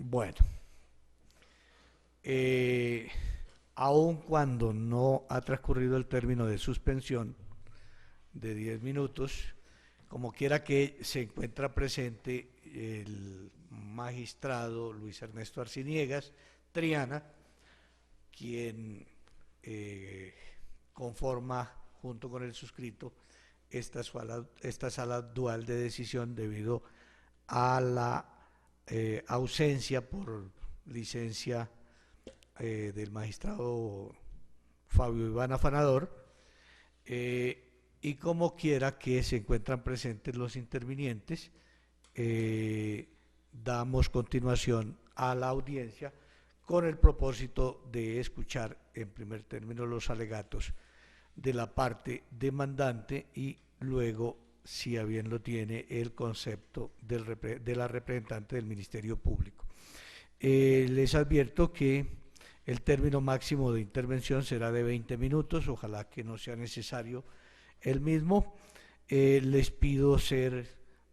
Bueno, aun cuando no ha transcurrido el término de suspensión de 10 minutos, como quiera que se encuentra presente el magistrado Luis Ernesto Arciniegas Triana, quien eh, conforma junto con el suscrito esta sala dual de decisión debido a la ausencia por licencia del magistrado Fabio Iván Afanador, y como quiera que se encuentran presentes los intervinientes, damos continuación a la audiencia con el propósito de escuchar en primer término los alegatos de la parte demandante y luego, si a bien lo tiene, el concepto de la representante del Ministerio Público. Les advierto que el término máximo de intervención será de 20 minutos, ojalá que no sea necesario el mismo. Les pido ser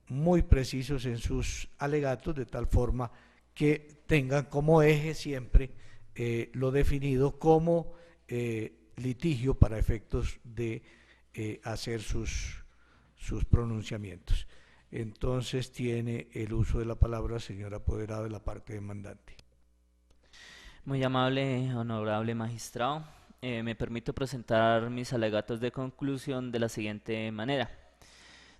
muy precisos en sus alegatos, de tal forma que tengan como eje siempre lo definido como litigio para efectos de hacer sus pronunciamientos. Entonces tiene el uso de la palabra, señor apoderado de la parte demandante. Muy amable, honorable magistrado. Me permito presentar mis alegatos de conclusión de la siguiente manera.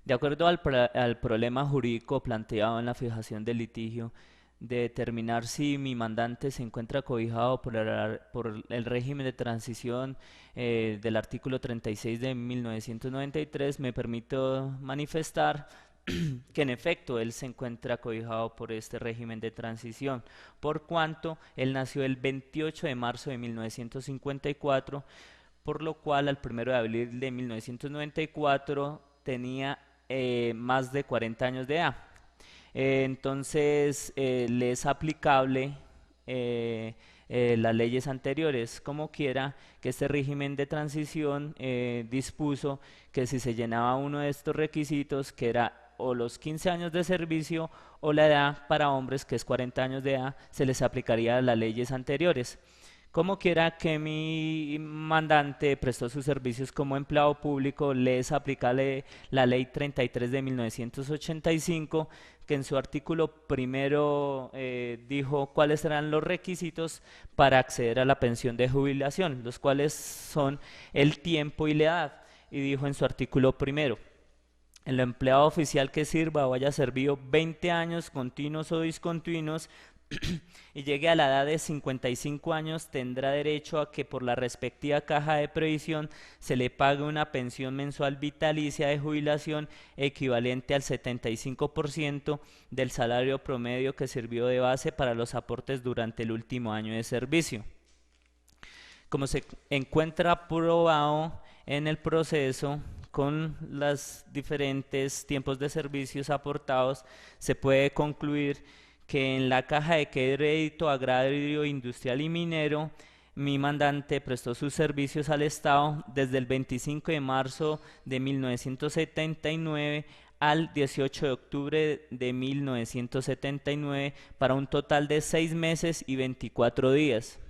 De acuerdo al problema jurídico planteado en la fijación del litigio, de determinar si mi mandante se encuentra cobijado por el régimen de transición del artículo 36 de 1993, me permito manifestar que en efecto él se encuentra cobijado por este régimen de transición, por cuanto él nació el 28 de marzo de 1954, por lo cual al 1 de abril de 1994 tenía más de 40 años de edad. Entonces le es aplicable las leyes anteriores, como quiera que este régimen de transición dispuso que si se llenaba uno de estos requisitos, que era o los 15 años de servicio o la edad para hombres, que es 40 años de edad, se les aplicaría las leyes anteriores. Como quiera que mi mandante prestó sus servicios como empleado público, le es aplicable la ley 33 de 1985, que en su artículo primero dijo cuáles eran los requisitos para acceder a la pensión de jubilación, los cuales son el tiempo y la edad, y dijo en su artículo primero: el empleado oficial que sirva o haya servido 20 años continuos o discontinuos y llegue a la edad de 55 años, tendrá derecho a que por la respectiva caja de previsión se le pague una pensión mensual vitalicia de jubilación equivalente al 75% del salario promedio que sirvió de base para los aportes durante el último año de servicio. Como se encuentra probado en el proceso, con los diferentes tiempos de servicios aportados, se puede concluir que en la caja de crédito agrario, industrial y minero, mi mandante prestó sus servicios al Estado desde el 25 de marzo de 1979 al 18 de octubre de 1979 para un total de 6 meses y 24 días.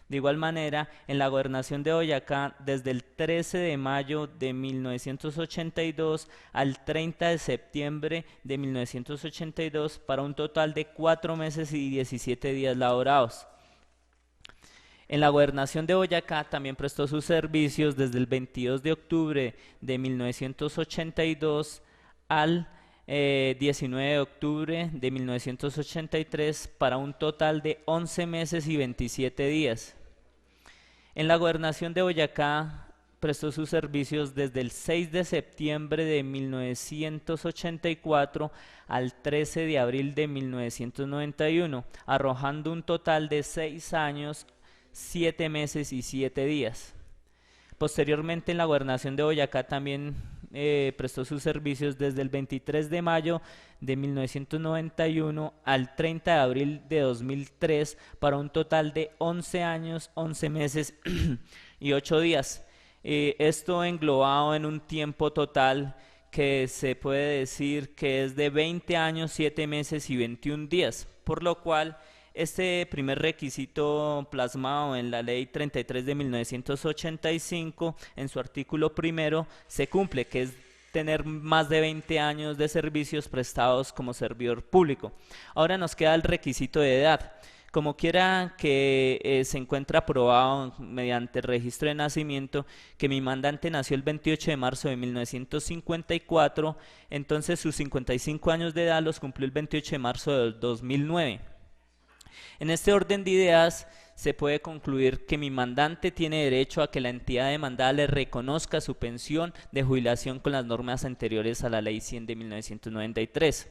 De igual manera, en la gobernación de Boyacá, desde el 13 de mayo de 1982 al 30 de septiembre de 1982, para un total de 4 meses y 17 días laborados. En la gobernación de Boyacá también prestó sus servicios desde el 22 de octubre de 1982 al 19 de octubre de 1983 para un total de 11 meses y 27 días. En la gobernación de Boyacá prestó sus servicios desde el 6 de septiembre de 1984 al 13 de abril de 1991, arrojando un total de 6 años, 7 meses y 7 días. Posteriormente, en la gobernación de Boyacá también prestó sus servicios desde el 23 de mayo de 1991 al 30 de abril de 2003 para un total de 11 años, 11 meses y 8 días. Esto englobado en un tiempo total que se puede decir que es de 20 años, 7 meses y 21 días, por lo cual Este primer requisito plasmado en la Ley 33 de 1985, en su artículo primero, se cumple, que es tener más de 20 años de servicios prestados como servidor público. Ahora nos queda el requisito de edad. Como quiera que se encuentra aprobado mediante el registro de nacimiento que mi mandante nació el 28 de marzo de 1954, entonces sus 55 años de edad los cumplió el 28 de marzo del 2009. En este orden de ideas, se puede concluir que mi mandante tiene derecho a que la entidad demandada le reconozca su pensión de jubilación con las normas anteriores a la Ley 100 de 1993.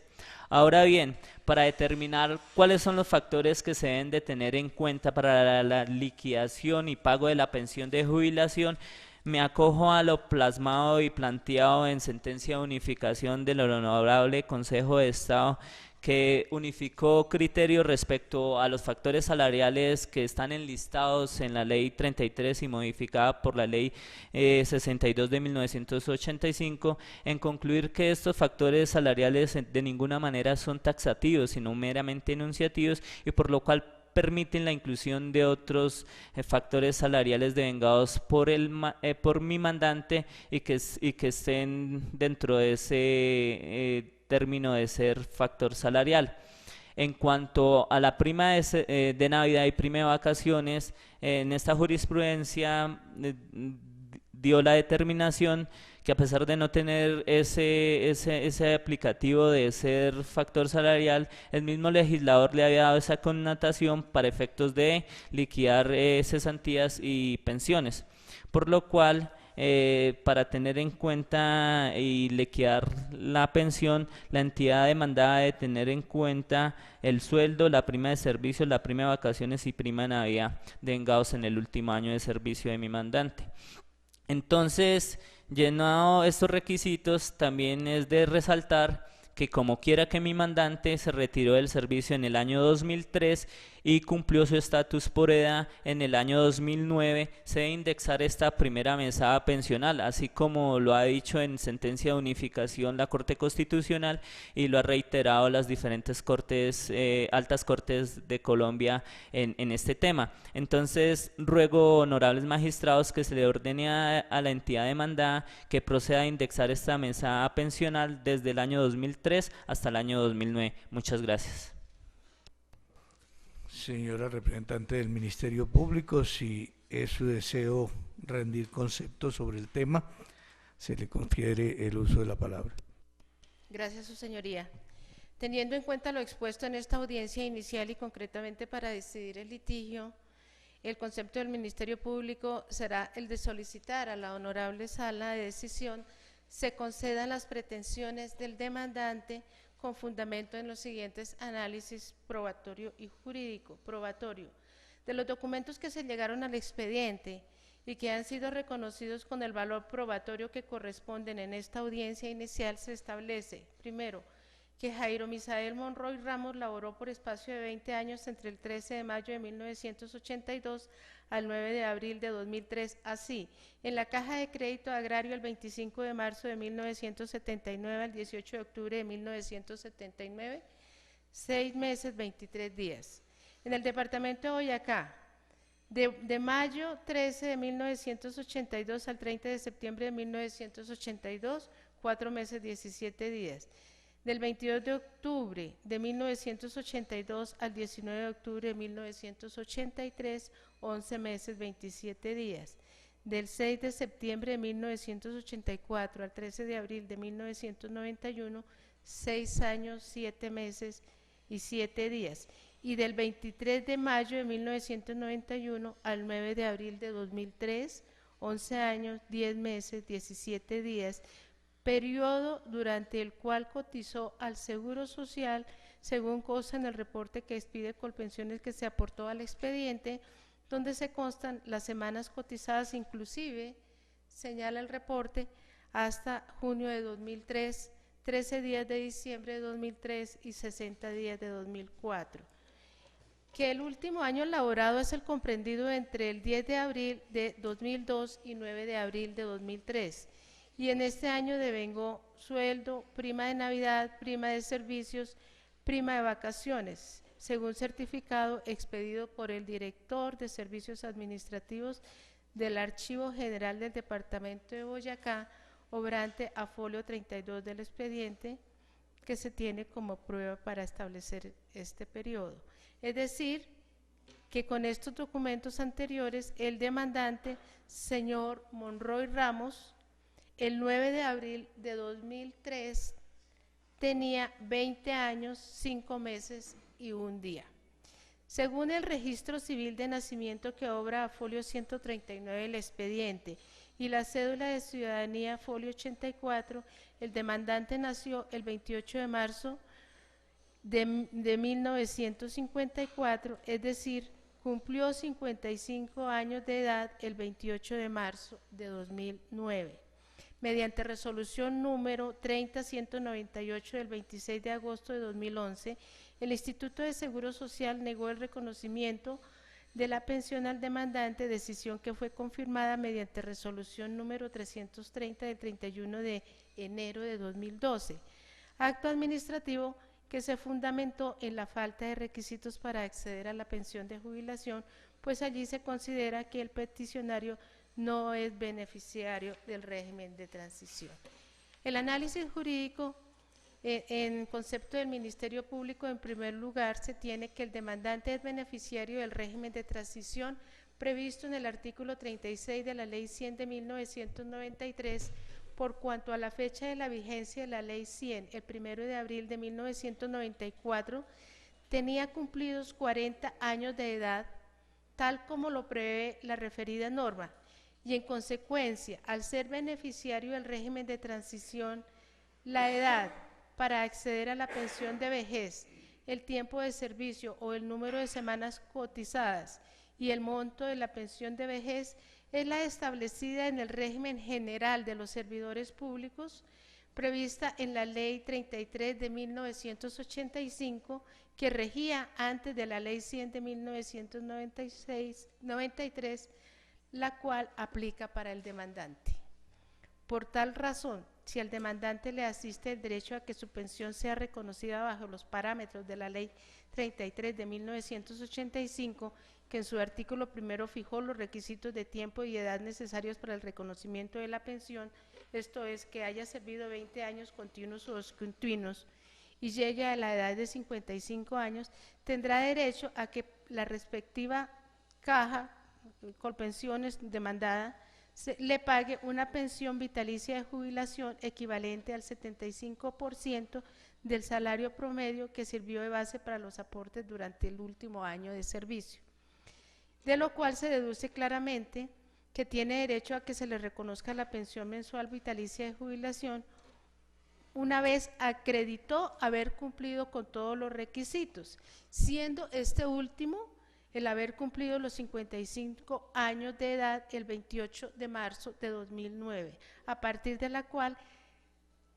Ahora bien, para determinar cuáles son los factores que se deben de tener en cuenta para la liquidación y pago de la pensión de jubilación, me acojo a lo plasmado y planteado en sentencia de unificación del Honorable Consejo de Estado, que unificó criterios respecto a los factores salariales que están enlistados en la Ley 33 y modificada por la Ley 62 de 1985, en concluir que estos factores salariales de ninguna manera son taxativos, sino meramente enunciativos, y por lo cual permiten la inclusión de otros factores salariales devengados por mi mandante y que estén dentro de ese término de ser factor salarial. En cuanto a la prima de Navidad y prima de vacaciones, en esta jurisprudencia dio la determinación que a pesar de no tener ese aplicativo de ser factor salarial, el mismo legislador le había dado esa connotación para efectos de liquidar cesantías y pensiones, por lo cual para tener en cuenta y liquidar la pensión, la entidad demandada de tener en cuenta el sueldo, la prima de servicio, la prima de vacaciones y prima de Navidad devengados en el último año de servicio de mi mandante. Entonces, llenado estos requisitos, también es de resaltar que como quiera que mi mandante se retiró del servicio en el año 2003 y cumplió su estatus por edad en el año 2009, se debe indexar esta primera mesada pensional, así como lo ha dicho en sentencia de unificación la Corte Constitucional y lo ha reiterado las diferentes cortes, altas cortes de Colombia en este tema. Entonces, ruego, honorables magistrados, que se le ordene a la entidad demandada que proceda a indexar esta mesada pensional desde el año 2003 hasta el año 2009. Muchas gracias. Señora representante del Ministerio Público, si es su deseo rendir conceptos sobre el tema, se le confiere el uso de la palabra. Gracias, su señoría. Teniendo en cuenta lo expuesto en esta audiencia inicial y concretamente para decidir el litigio, el concepto del Ministerio Público será el de solicitar a la honorable sala de decisión se concedan las pretensiones del demandante con fundamento en los siguientes análisis probatorio y jurídico. Probatorio: de los documentos que se llegaron al expediente y que han sido reconocidos con el valor probatorio que corresponden en esta audiencia inicial, se establece, primero, que Jairo Misael Monroy Ramos laboró por espacio de 20 años entre el 13 de mayo de 1982 al 9 de abril de 2003, así, en la Caja de Crédito Agrario el 25 de marzo de 1979 al 18 de octubre de 1979, 6 meses, 23 días. En el departamento de Boyacá, de mayo 13 de 1982 al 30 de septiembre de 1982, 4 meses, 17 días. Del 22 de octubre de 1982 al 19 de octubre de 1983, 11 meses, 27 días. Del 6 de septiembre de 1984 al 13 de abril de 1991, 6 años, 7 meses y 7 días. Y del 23 de mayo de 1991 al 9 de abril de 2003, 11 años, 10 meses, 17 días, periodo durante el cual cotizó al Seguro Social, según consta en el reporte que expide Colpensiones que se aportó al expediente, donde se constan las semanas cotizadas, inclusive, señala el reporte, hasta junio de 2003, 13 días de diciembre de 2003 y 60 días de 2004. Que el último año laborado es el comprendido entre el 10 de abril de 2002 y 9 de abril de 2003. Y en este año devengó sueldo, prima de Navidad, prima de servicios, prima de vacaciones. según certificado expedido por el director de Servicios Administrativos del Archivo General del Departamento de Boyacá, obrante a folio 32 del expediente, que se tiene como prueba para establecer este periodo. Es decir, que con estos documentos anteriores, el demandante, señor Monroy Ramos, el 9 de abril de 2003, tenía 20 años, 5 meses y 1 día. Según el registro civil de nacimiento que obra a folio 139 del expediente y la cédula de ciudadanía folio 84, el demandante nació el 28 de marzo de 1954, es decir, cumplió 55 años de edad el 28 de marzo de 2009. Mediante resolución número 30-198 del 26 de agosto de 2011, el Instituto de Seguro Social negó el reconocimiento de la pensión al demandante, decisión que fue confirmada mediante resolución número 330 del 31 de enero de 2012, acto administrativo que se fundamentó en la falta de requisitos para acceder a la pensión de jubilación, pues allí se considera que el peticionario no es beneficiario del régimen de transición. El análisis jurídico en concepto del Ministerio Público, en primer lugar, se tiene que el demandante es beneficiario del régimen de transición previsto en el artículo 36 de la Ley 100 de 1993, por cuanto a la fecha de la vigencia de la Ley 100, el 1 de abril de 1994, tenía cumplidos 40 años de edad, tal como lo prevé la referida norma, y en consecuencia, al ser beneficiario del régimen de transición, la edad para acceder a la pensión de vejez, el tiempo de servicio o el número de semanas cotizadas y el monto de la pensión de vejez es la establecida en el régimen general de los servidores públicos, prevista en la Ley 33 de 1985, que regía antes de la Ley 100 de 1993, la cual aplica para el demandante. Por tal razón, si al demandante le asiste el derecho a que su pensión sea reconocida bajo los parámetros de la Ley 33 de 1985, que en su artículo primero fijó los requisitos de tiempo y edad necesarios para el reconocimiento de la pensión, esto es, que haya servido 20 años continuos o discontinuos y llegue a la edad de 55 años, tendrá derecho a que la respectiva caja Colpensiones demandada le pague una pensión vitalicia de jubilación equivalente al 75% del salario promedio que sirvió de base para los aportes durante el último año de servicio, de lo cual se deduce claramente que tiene derecho a que se le reconozca la pensión mensual vitalicia de jubilación una vez acreditó haber cumplido con todos los requisitos, siendo este último el haber cumplido los 55 años de edad el 28 de marzo de 2009, a partir de la cual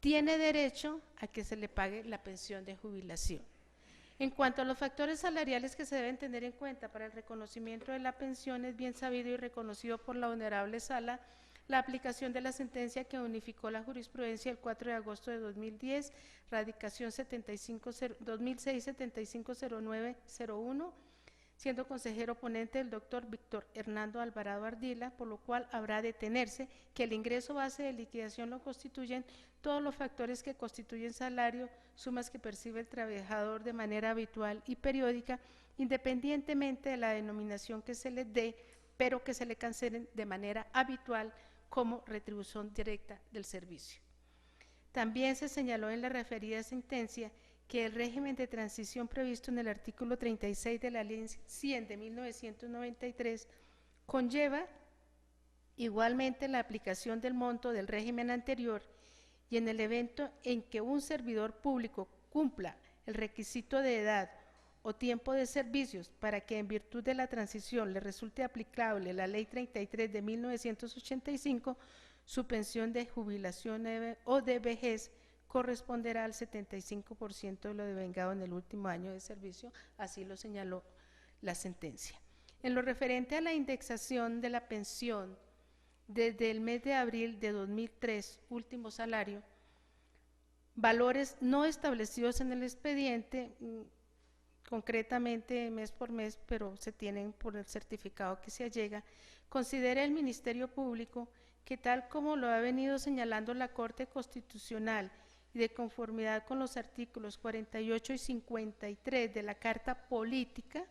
tiene derecho a que se le pague la pensión de jubilación. En cuanto a los factores salariales que se deben tener en cuenta para el reconocimiento de la pensión, es bien sabido y reconocido por la Honorable Sala la aplicación de la sentencia que unificó la jurisprudencia el 4 de agosto de 2010, radicación 2006-750901, siendo consejero ponente el doctor Víctor Hernando Alvarado Ardila, por lo cual habrá de tenerse que el ingreso base de liquidación lo constituyen todos los factores que constituyen salario, sumas que percibe el trabajador de manera habitual y periódica, independientemente de la denominación que se le dé, pero que se le cancelen de manera habitual como retribución directa del servicio. También se señaló en la referida sentencia que el régimen de transición previsto en el artículo 36 de la Ley 100 de 1993 conlleva igualmente la aplicación del monto del régimen anterior y en el evento en que un servidor público cumpla el requisito de edad o tiempo de servicios para que en virtud de la transición le resulte aplicable la Ley 33 de 1985, su pensión de jubilación o de vejez corresponderá al 75% de lo devengado en el último año de servicio, así lo señaló la sentencia. En lo referente a la indexación de la pensión desde el mes de abril de 2003, último salario, valores no establecidos en el expediente, concretamente mes por mes, pero se tienen por el certificado que se allega, considera el Ministerio Público que tal como lo ha venido señalando la Corte Constitucional y de conformidad con los artículos 48 y 53 de la Carta Política,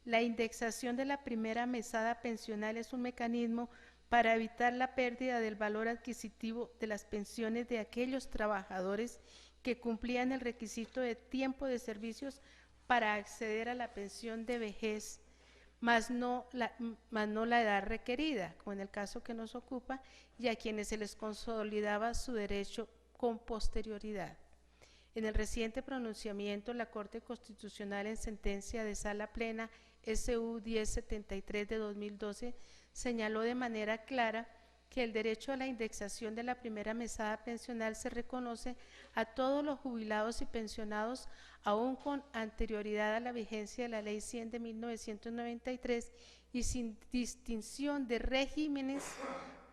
la indexación de la primera mesada pensional es un mecanismo para evitar la pérdida del valor adquisitivo de las pensiones de aquellos trabajadores que cumplían el requisito de tiempo de servicios para acceder a la pensión de vejez, más no la edad requerida, como en el caso que nos ocupa, y a quienes se les consolidaba su derecho con posterioridad. En el reciente pronunciamiento, la Corte Constitucional en sentencia de Sala Plena SU 1073 de 2012 señaló de manera clara que el derecho a la indexación de la primera mesada pensional se reconoce a todos los jubilados y pensionados aún con anterioridad a la vigencia de la Ley 100 de 1993 y sin distinción de regímenes,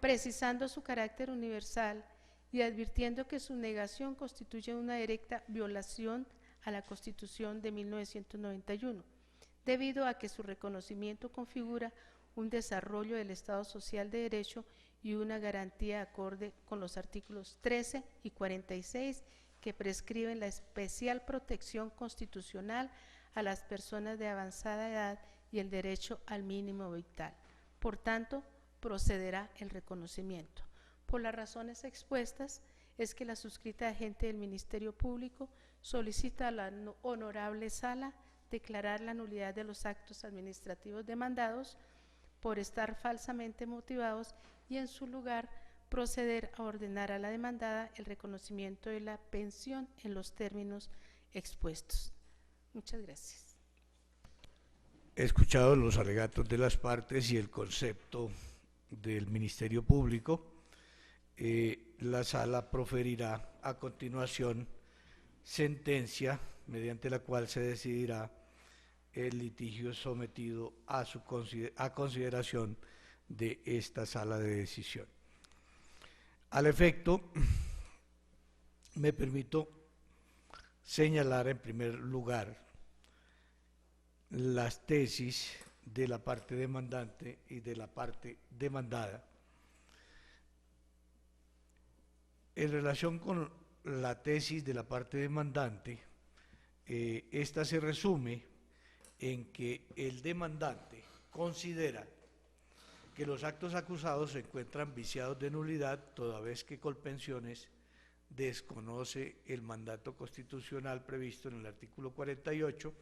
precisando su carácter universal y advirtiendo que su negación constituye una directa violación a la Constitución de 1991, debido a que su reconocimiento configura un desarrollo del Estado Social de Derecho y una garantía acorde con los artículos 13 y 46 que prescriben la especial protección constitucional a las personas de avanzada edad y el derecho al mínimo vital. Por tanto, procederá el reconocimiento. Por las razones expuestas, es que la suscrita agente del Ministerio Público solicita a la honorable Sala declarar la nulidad de los actos administrativos demandados por estar falsamente motivados y en su lugar proceder a ordenar a la demandada el reconocimiento de la pensión en los términos expuestos. Muchas gracias. He escuchado los alegatos de las partes y el concepto del Ministerio Público. La Sala proferirá a continuación sentencia mediante la cual se decidirá el litigio sometido a consideración de esta Sala de decisión. Al efecto, me permito señalar en primer lugar las tesis de la parte demandante y de la parte demandada. En relación con la tesis de la parte demandante, esta se resume en que el demandante considera que los actos acusados se encuentran viciados de nulidad toda vez que Colpensiones desconoce el mandato constitucional previsto en el artículo 48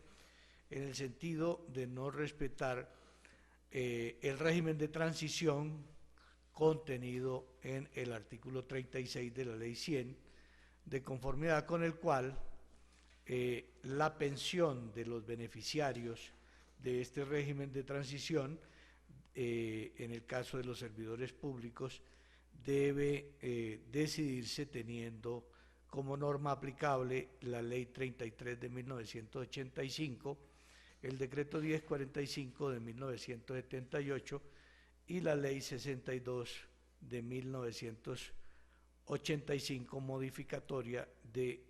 en el sentido de no respetar el régimen de transición contenido en el artículo 36 de la Ley 100, de conformidad con el cual la pensión de los beneficiarios de este régimen de transición, en el caso de los servidores públicos, debe decidirse teniendo como norma aplicable la Ley 33 de 1985, el Decreto 1045 de 1978 y la Ley 62 de 1985, modificatoria de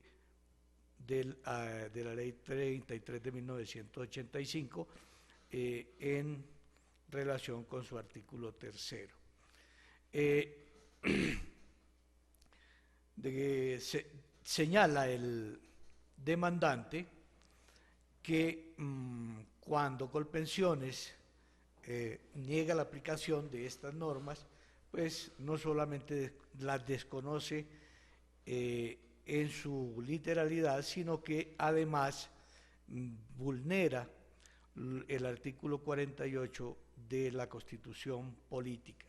la Ley 33 de 1985 en relación con su artículo tercero. Señala el demandante que cuando Colpensiones niega la aplicación de estas normas, pues no solamente las desconoce en su literalidad, sino que además vulnera el artículo 48 de la Constitución Política.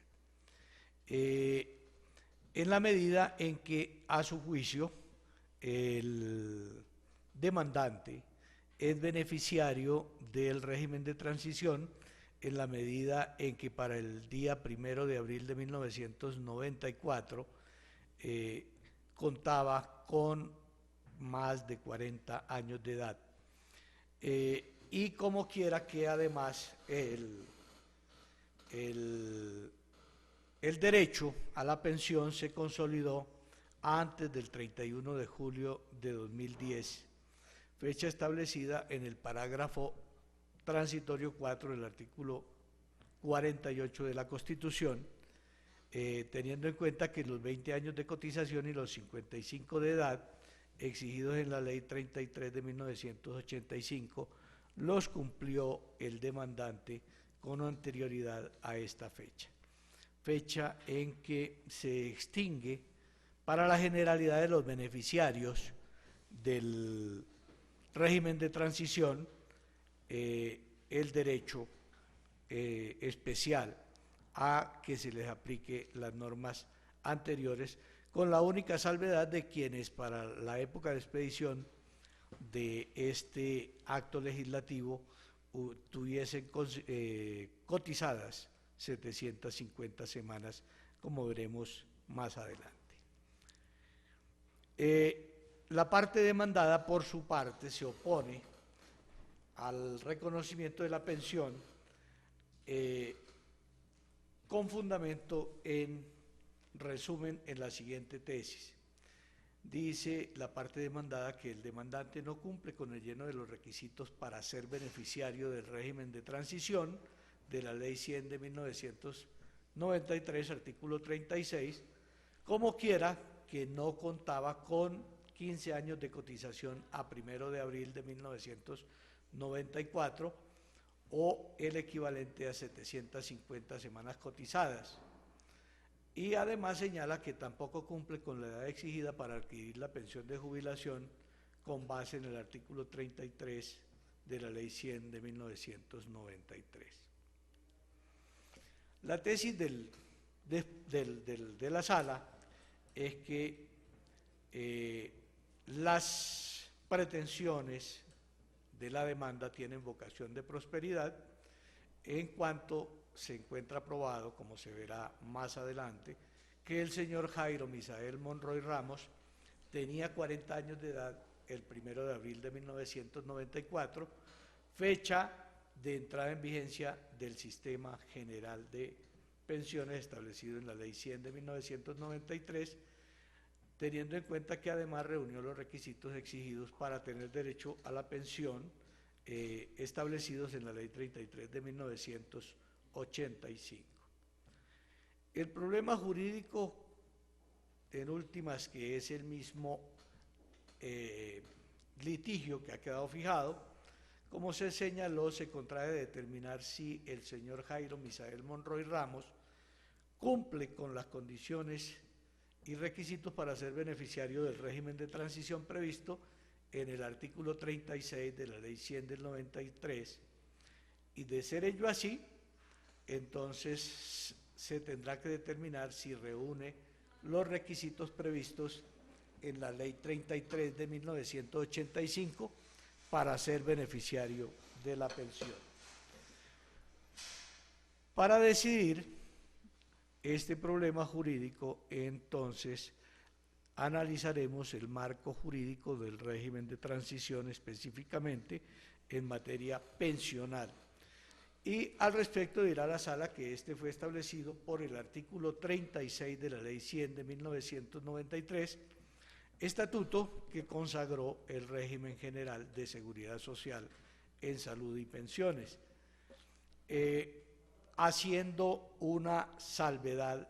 En la medida en que, a su juicio, el demandante es beneficiario del régimen de transición, en la medida en que para el día 1 de abril de 1994 contaba con más de 40 años de edad. Y como quiera que además el derecho a la pensión se consolidó antes del 31 de julio de 2010, fecha establecida en el parágrafo transitorio 4 del artículo 48 de la Constitución, teniendo en cuenta que los 20 años de cotización y los 55 de edad exigidos en la Ley 33 de 1985 los cumplió el demandante con anterioridad a esta fecha en que se extingue para la generalidad de los beneficiarios del régimen de transición el derecho especial a que se les aplique las normas anteriores, con la única salvedad de quienes para la época de expedición de este acto legislativo tuviesen cotizadas 750 semanas, como veremos más adelante. La parte demandada, por su parte, se opone al reconocimiento de la pensión con fundamento en resumen en la siguiente tesis. Dice la parte demandada que el demandante no cumple con el lleno de los requisitos para ser beneficiario del régimen de transición de la Ley 100 de 1993, artículo 36, como quiera que no contaba con 15 años de cotización a 1 de abril de 1994 o el equivalente a 750 semanas cotizadas. Y además señala que tampoco cumple con la edad exigida para adquirir la pensión de jubilación con base en el artículo 33 de la Ley 100 de 1993. La tesis de la sala es que las pretensiones de la demanda tienen vocación de prosperidad en cuanto se encuentra probado, como se verá más adelante, que el señor Jairo Misael Monroy Ramos tenía 40 años de edad el 1 de abril de 1994, fecha de entrada en vigencia del Sistema General de Pensiones establecido en la Ley 100 de 1993, teniendo en cuenta que además reunió los requisitos exigidos para tener derecho a la pensión establecidos en la Ley 33 de 1985. El problema jurídico, en últimas, que es el mismo litigio que ha quedado fijado, como se señaló, se contrae de determinar si el señor Jairo Misael Monroy Ramos cumple con las condiciones y requisitos para ser beneficiario del régimen de transición previsto en el artículo 36 de la Ley 100 del 93, y de ser ello así, entonces se tendrá que determinar si reúne los requisitos previstos en la Ley 33 de 1985 para ser beneficiario de la pensión. Para decidir este problema jurídico, entonces, analizaremos el marco jurídico del régimen de transición específicamente en materia pensional. Y al respecto dirá la sala que este fue establecido por el artículo 36 de la Ley 100 de 1993, estatuto que consagró el régimen general de seguridad social en salud y pensiones, haciendo una salvedad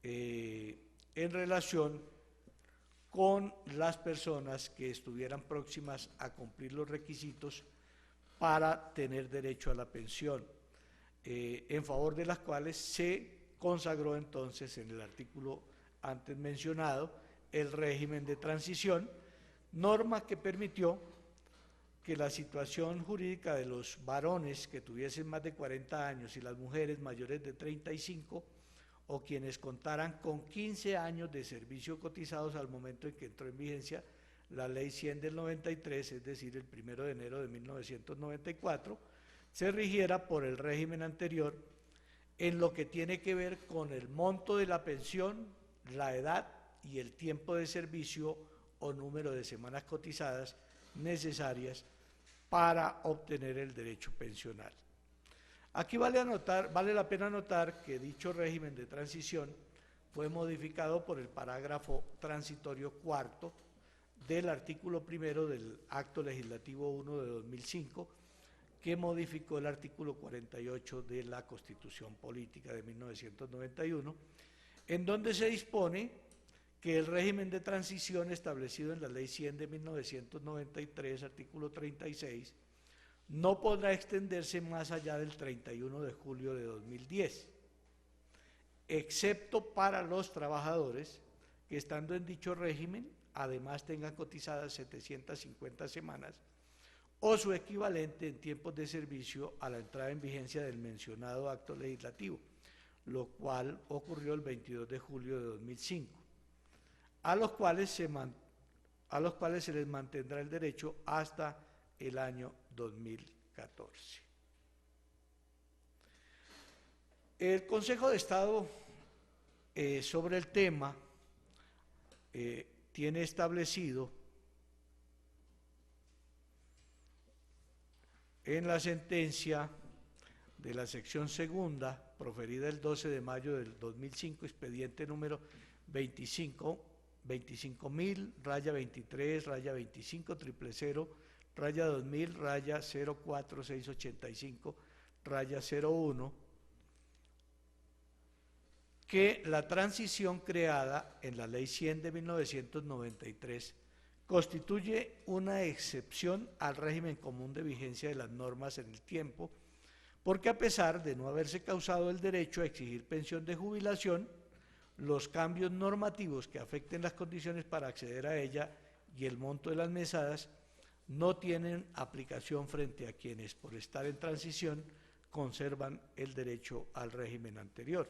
en relación con las personas que estuvieran próximas a cumplir los requisitos para tener derecho a la pensión, en favor de las cuales se consagró entonces en el artículo antes mencionado el régimen de transición, norma que permitió que la situación jurídica de los varones que tuviesen más de 40 años y las mujeres mayores de 35 o quienes contaran con 15 años de servicio cotizados al momento en que entró en vigencia la Ley 100 del 93, es decir, el 1 de enero de 1994, se rigiera por el régimen anterior en lo que tiene que ver con el monto de la pensión, la edad y el tiempo de servicio o número de semanas cotizadas necesarias para obtener el derecho pensional. Aquí vale la pena notar que dicho régimen de transición fue modificado por el parágrafo transitorio cuarto del artículo primero del Acto Legislativo 1 de 2005, que modificó el artículo 48 de la Constitución Política de 1991, en donde se dispone que el régimen de transición establecido en la Ley 100 de 1993, artículo 36, no podrá extenderse más allá del 31 de julio de 2010, excepto para los trabajadores que, estando en dicho régimen, además tengan cotizadas 750 semanas o su equivalente en tiempos de servicio a la entrada en vigencia del mencionado acto legislativo, lo cual ocurrió el 22 de julio de 2005, a los cuales se les mantendrá el derecho hasta el año 2014. El Consejo de Estado sobre el tema tiene establecido en la sentencia de la sección segunda, proferida el 12 de mayo del 2005, expediente número 25.023/20, 04685/2000, que la transición creada en la Ley 100 de 1993 constituye una excepción al régimen común de vigencia de las normas en el tiempo, porque a pesar de no haberse causado el derecho a exigir pensión de jubilación, los cambios normativos que afecten las condiciones para acceder a ella y el monto de las mesadas no tienen aplicación frente a quienes, por estar en transición, conservan el derecho al régimen anterior.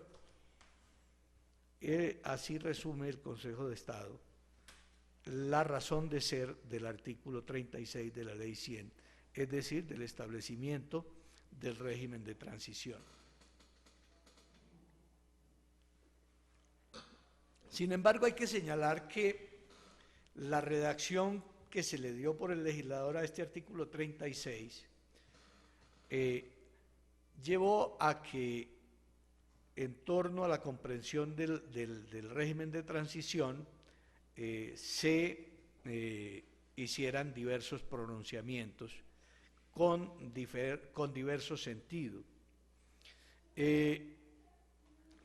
Así resume el Consejo de Estado la razón de ser del artículo 36 de la Ley 100, es decir, del establecimiento del régimen de transición. Sin embargo, hay que señalar que la redacción que se le dio por el legislador a este artículo 36 llevó a que, en torno a la comprensión del régimen de transición, se hicieran diversos pronunciamientos con diverso sentido,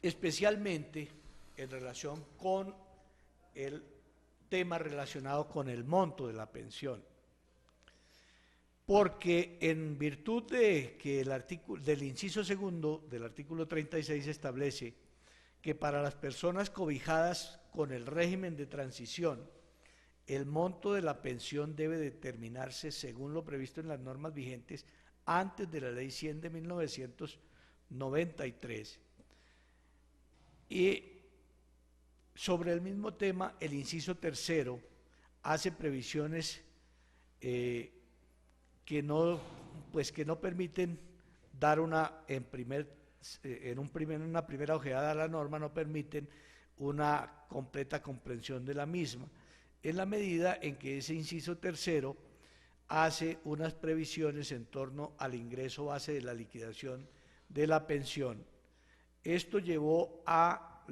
especialmente en relación con el tema relacionado con el monto de la pensión, porque en virtud de que del inciso segundo del artículo 36 establece que para las personas cobijadas con el régimen de transición, el monto de la pensión debe determinarse según lo previsto en las normas vigentes antes de la Ley 100 de 1993. Y sobre el mismo tema, el inciso tercero hace previsiones que no permiten dar una primera ojeada a la norma, no permiten una completa comprensión de la misma, en la medida en que ese inciso tercero hace unas previsiones en torno al ingreso base de la liquidación de la pensión. Esto llevó a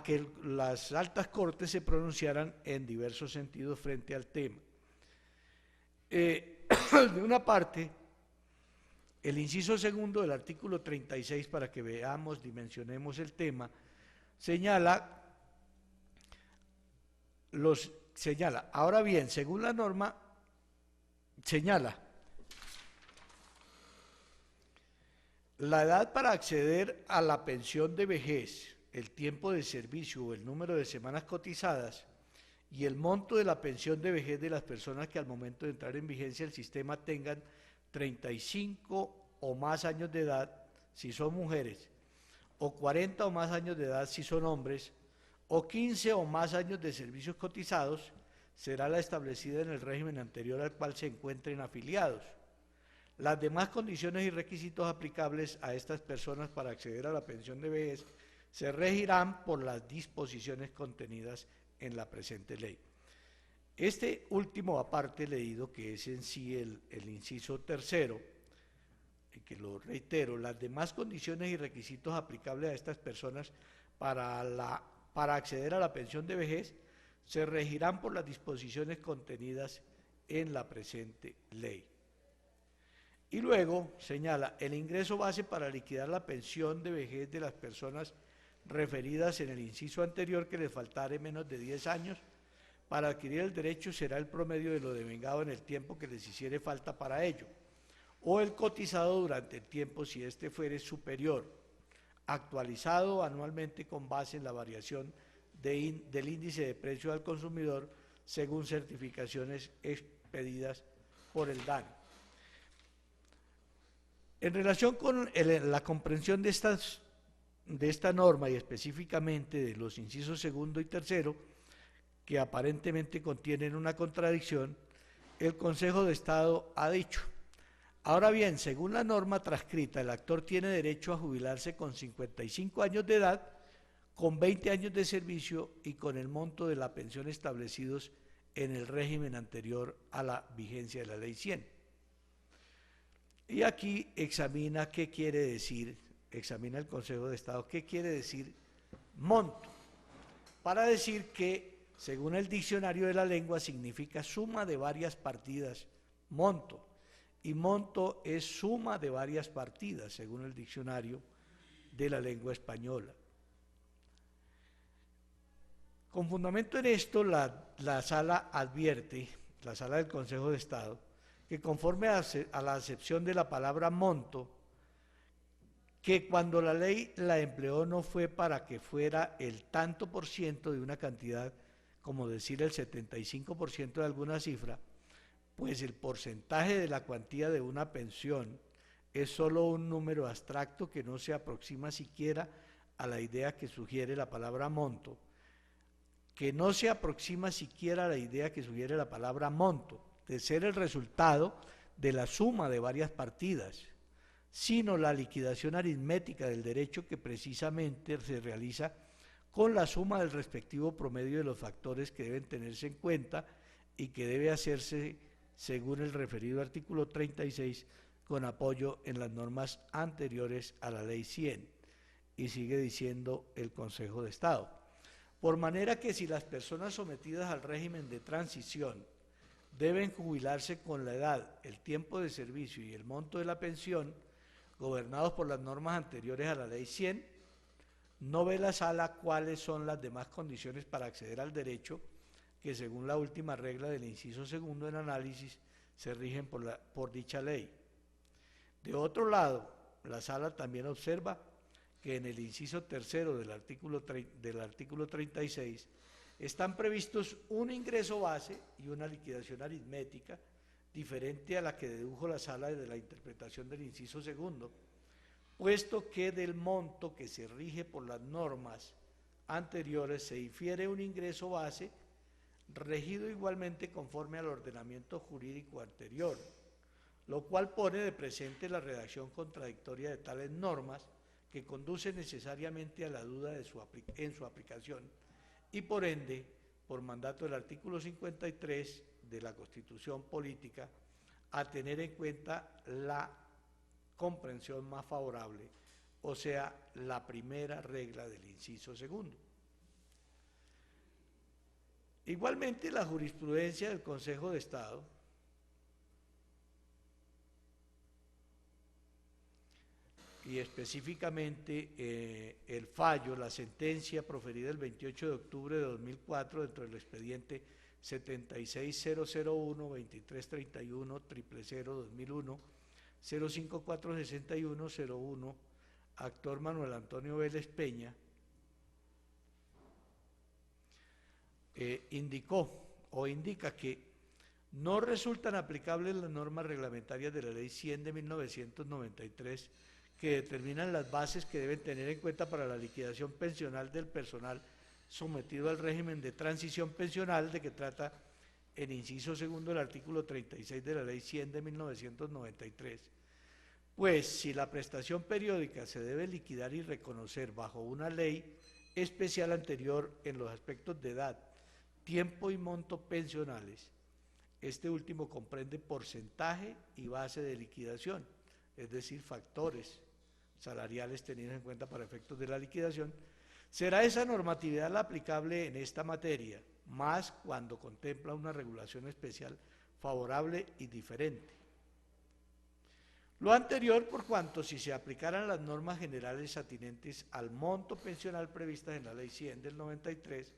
que las altas cortes se pronunciaran en diversos sentidos frente al tema. De una parte, el inciso segundo del artículo 36, para que veamos, dimensionemos el tema, señala, ahora bien, según la norma, señala, la edad para acceder a la pensión de vejez, el tiempo de servicio o el número de semanas cotizadas y el monto de la pensión de vejez de las personas que al momento de entrar en vigencia el sistema tengan 35 o más años de edad si son mujeres, o 40 o más años de edad si son hombres, o 15 o más años de servicios cotizados, será la establecida en el régimen anterior al cual se encuentren afiliados. Las demás condiciones y requisitos aplicables a estas personas para acceder a la pensión de vejez se regirán por las disposiciones contenidas en la presente ley. Este último aparte leído, que es en sí el inciso tercero, que lo reitero, las demás condiciones y requisitos aplicables a estas personas para acceder a la pensión de vejez se regirán por las disposiciones contenidas en la presente ley. Y luego señala, el ingreso base para liquidar la pensión de vejez de las personas referidas en el inciso anterior que les faltare menos de 10 años para adquirir el derecho será el promedio de lo devengado en el tiempo que les hiciere falta para ello, o el cotizado durante el tiempo si éste fuere superior, actualizado anualmente con base en la variación del índice de precio al consumidor según certificaciones expedidas por el DANE. En relación con la comprensión de esta norma y específicamente de los incisos segundo y tercero, que aparentemente contienen una contradicción, el Consejo de Estado ha dicho: ahora bien, según la norma transcrita, el actor tiene derecho a jubilarse con 55 años de edad, con 20 años de servicio y con el monto de la pensión establecidos en el régimen anterior a la vigencia de la Ley 100. Y aquí examina qué quiere decir, examina el Consejo de Estado, qué quiere decir monto, para decir que, según el diccionario de la lengua, significa suma de varias partidas, monto, y monto es suma de varias partidas, según el diccionario de la lengua española. Con fundamento en esto, la Sala advierte, la Sala del Consejo de Estado, que conforme a la acepción de la palabra monto, que cuando la ley la empleó no fue para que fuera el tanto por ciento de una cantidad, como decir el 75% de alguna cifra, pues el porcentaje de la cuantía de una pensión es solo un número abstracto que no se aproxima siquiera a la idea que sugiere la palabra monto, de ser el resultado de la suma de varias partidas, sino la liquidación aritmética del derecho que precisamente se realiza con la suma del respectivo promedio de los factores que deben tenerse en cuenta y que debe hacerse según el referido artículo 36 con apoyo en las normas anteriores a la Ley 100. Y sigue diciendo el Consejo de Estado. Por manera que si las personas sometidas al régimen de transición deben jubilarse con la edad, el tiempo de servicio y el monto de la pensión, gobernados por las normas anteriores a la Ley 100, no ve la Sala cuáles son las demás condiciones para acceder al derecho que, según la última regla del inciso segundo en análisis, se rigen por dicha ley. De otro lado, la Sala también observa que en el inciso tercero del artículo 36 están previstos un ingreso base y una liquidación aritmética diferente a la que dedujo la Sala de la interpretación del inciso segundo, puesto que del monto que se rige por las normas anteriores se infiere un ingreso base regido igualmente conforme al ordenamiento jurídico anterior, lo cual pone de presente la redacción contradictoria de tales normas que conduce necesariamente a la duda en su aplicación y por ende, por mandato del artículo 53 de la Constitución Política, a tener en cuenta la comprensión más favorable, o sea, la primera regla del inciso segundo. Igualmente, la jurisprudencia del Consejo de Estado y específicamente el fallo, la sentencia proferida el 28 de octubre de 2004 dentro del expediente 76001-2331-000-2001, 05461-01, actor Manuel Antonio Vélez Peña, indica que no resultan aplicables las normas reglamentarias de la Ley 100 de 1993 que determinan las bases que deben tener en cuenta para la liquidación pensional del personal sometido al régimen de transición pensional de que trata el inciso segundo del artículo 36 de la Ley 100 de 1993. Pues si la prestación periódica se debe liquidar y reconocer bajo una ley especial anterior en los aspectos de edad, tiempo y monto pensionales, este último comprende porcentaje y base de liquidación, es decir, factores salariales tenidos en cuenta para efectos de la liquidación, será esa normatividad la aplicable en esta materia, más cuando contempla una regulación especial favorable y diferente. Lo anterior por cuanto si se aplicaran las normas generales atinentes al monto pensional previstas en la Ley 100 del 93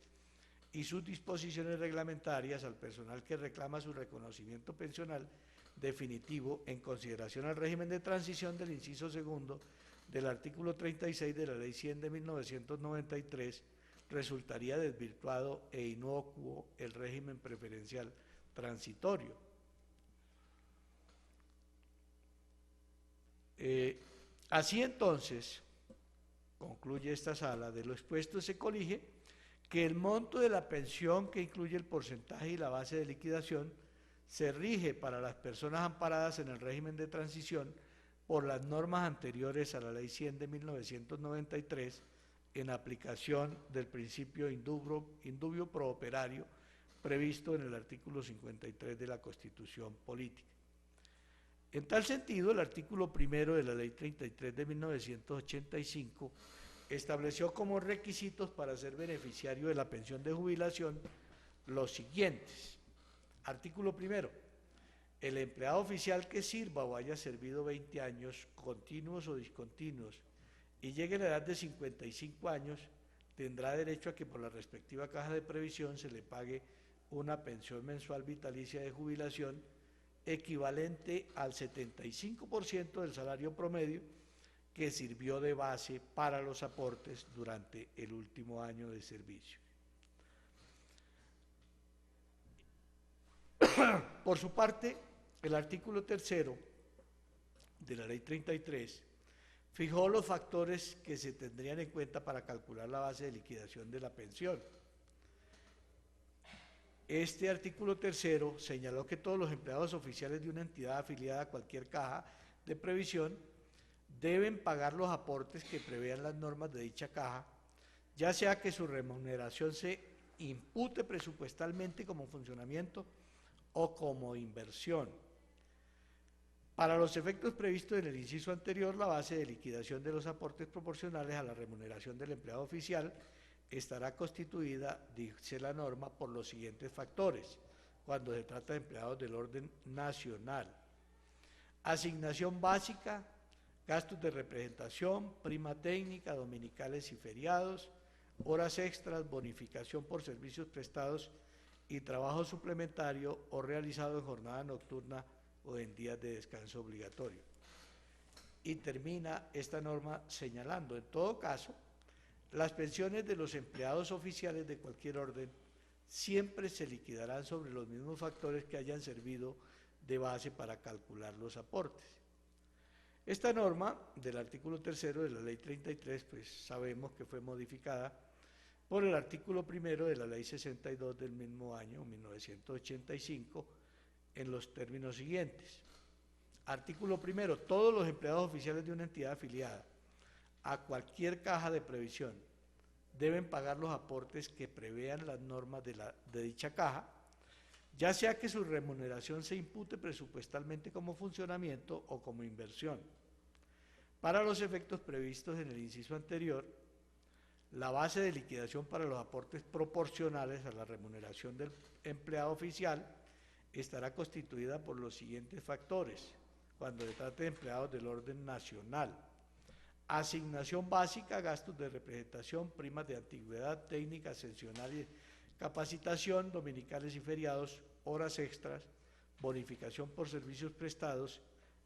y sus disposiciones reglamentarias al personal que reclama su reconocimiento pensional definitivo en consideración al régimen de transición del inciso segundo del artículo 36 de la Ley 100 de 1993, resultaría desvirtuado e inocuo el régimen preferencial transitorio. Así entonces, concluye esta sala, de lo expuesto se colige que el monto de la pensión que incluye el porcentaje y la base de liquidación se rige para las personas amparadas en el régimen de transición por las normas anteriores a la Ley 100 de 1993 en aplicación del principio indubio pro operario previsto en el artículo 53 de la Constitución Política. En tal sentido, el artículo primero de la Ley 33 de 1985 estableció como requisitos para ser beneficiario de la pensión de jubilación los siguientes. Artículo primero. El empleado oficial que sirva o haya servido 20 años, continuos o discontinuos, y llegue a la edad de 55 años, tendrá derecho a que por la respectiva caja de previsión se le pague una pensión mensual vitalicia de jubilación equivalente al 75% del salario promedio que sirvió de base para los aportes durante el último año de servicio. Por su parte, el artículo tercero de la Ley 33 fijó los factores que se tendrían en cuenta para calcular la base de liquidación de la pensión. Este artículo tercero señaló que todos los empleados oficiales de una entidad afiliada a cualquier caja de previsión deben pagar los aportes que prevean las normas de dicha caja, ya sea que su remuneración se impute presupuestalmente como funcionamiento o como inversión. Para los efectos previstos en el inciso anterior, la base de liquidación de los aportes proporcionales a la remuneración del empleado oficial estará constituida, dice la norma, por los siguientes factores, cuando se trata de empleados del orden nacional: asignación básica, gastos de representación, prima técnica, dominicales y feriados, horas extras, bonificación por servicios prestados y trabajo suplementario o realizado en jornada nocturna o en días de descanso obligatorio. Y termina esta norma señalando, en todo caso, las pensiones de los empleados oficiales de cualquier orden siempre se liquidarán sobre los mismos factores que hayan servido de base para calcular los aportes. Esta norma del artículo tercero de la Ley 33, pues sabemos que fue modificada por el artículo primero de la Ley 62 del mismo año, 1985, en los términos siguientes. Artículo primero. Todos los empleados oficiales de una entidad afiliada a cualquier caja de previsión deben pagar los aportes que prevean las normas de dicha caja, ya sea que su remuneración se impute presupuestalmente como funcionamiento o como inversión. Para los efectos previstos en el inciso anterior, la base de liquidación para los aportes proporcionales a la remuneración del empleado oficial estará constituida por los siguientes factores, cuando se trate de empleados del orden nacional: asignación básica, gastos de representación, primas de antigüedad, técnica, ascensional y capacitación, dominicales y feriados, horas extras, bonificación por servicios prestados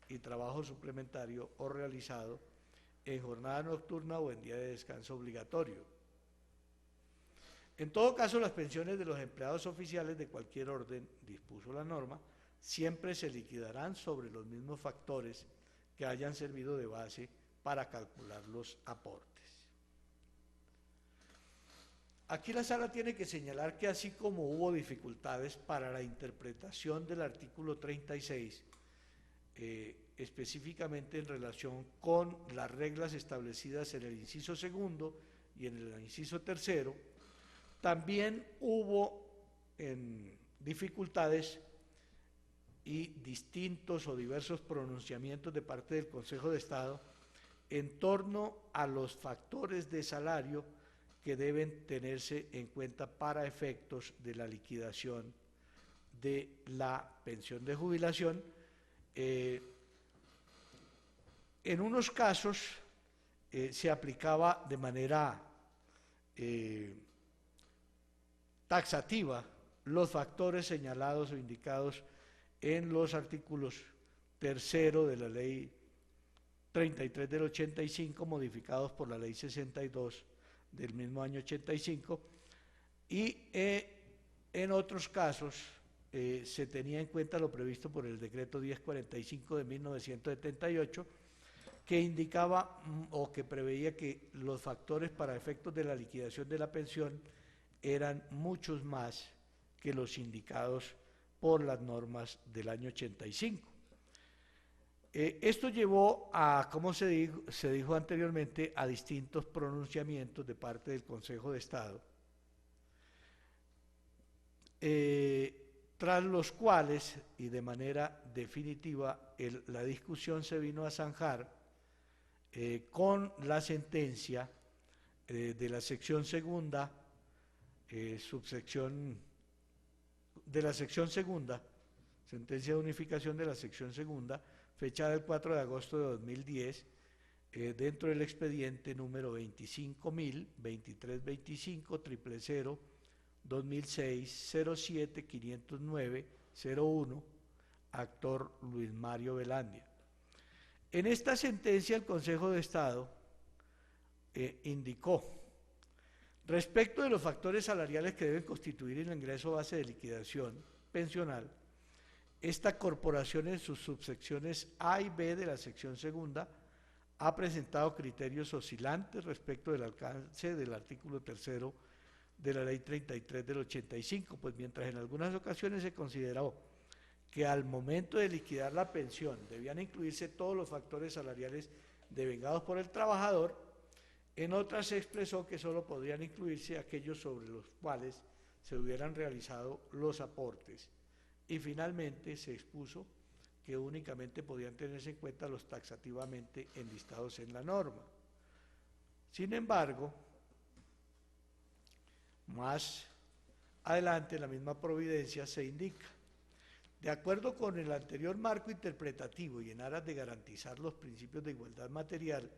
y trabajo suplementario o realizado en jornada nocturna o en día de descanso obligatorio. En todo caso, las pensiones de los empleados oficiales de cualquier orden, dispuso la norma, siempre se liquidarán sobre los mismos factores que hayan servido de base para calcular los aportes. Aquí la sala tiene que señalar que así como hubo dificultades para la interpretación del artículo 36, específicamente en relación con las reglas establecidas en el inciso segundo y en el inciso tercero, también hubo dificultades y distintos o diversos pronunciamientos de parte del Consejo de Estado en torno a los factores de salario que deben tenerse en cuenta para efectos de la liquidación de la pensión de jubilación. En unos casos se aplicaba de manera taxativa los factores señalados o indicados en los artículos 3º de la ley 33 del 85, modificados por la ley 62 del mismo año 85, y en otros casos se tenía en cuenta lo previsto por el decreto 1045 de 1978, que indicaba o que preveía que los factores para efectos de la liquidación de la pensión eran muchos más que los indicados por las normas del año 85. Esto llevó a, como se dijo anteriormente, a distintos pronunciamientos de parte del Consejo de Estado, tras los cuales, y de manera definitiva, la discusión se vino a zanjar con la sentencia de la sección segunda, sentencia de unificación de la sección segunda, fechada el 4 de agosto de 2010, dentro del expediente número 25.02325 2006 07 509 01, actor Luis Mario Velandia. En esta sentencia el Consejo de Estado indicó: respecto de los factores salariales que deben constituir el ingreso base de liquidación pensional, esta corporación en sus subsecciones A y B de la sección segunda ha presentado criterios oscilantes respecto del alcance del artículo 3º de la ley 33 del 85, pues mientras en algunas ocasiones se consideró que al momento de liquidar la pensión debían incluirse todos los factores salariales devengados por el trabajador, en otras se expresó que solo podrían incluirse aquellos sobre los cuales se hubieran realizado los aportes, y finalmente se expuso que únicamente podían tenerse en cuenta los taxativamente enlistados en la norma. Sin embargo, más adelante en la misma providencia se indica: de acuerdo con el anterior marco interpretativo y en aras de garantizar los principios de igualdad material,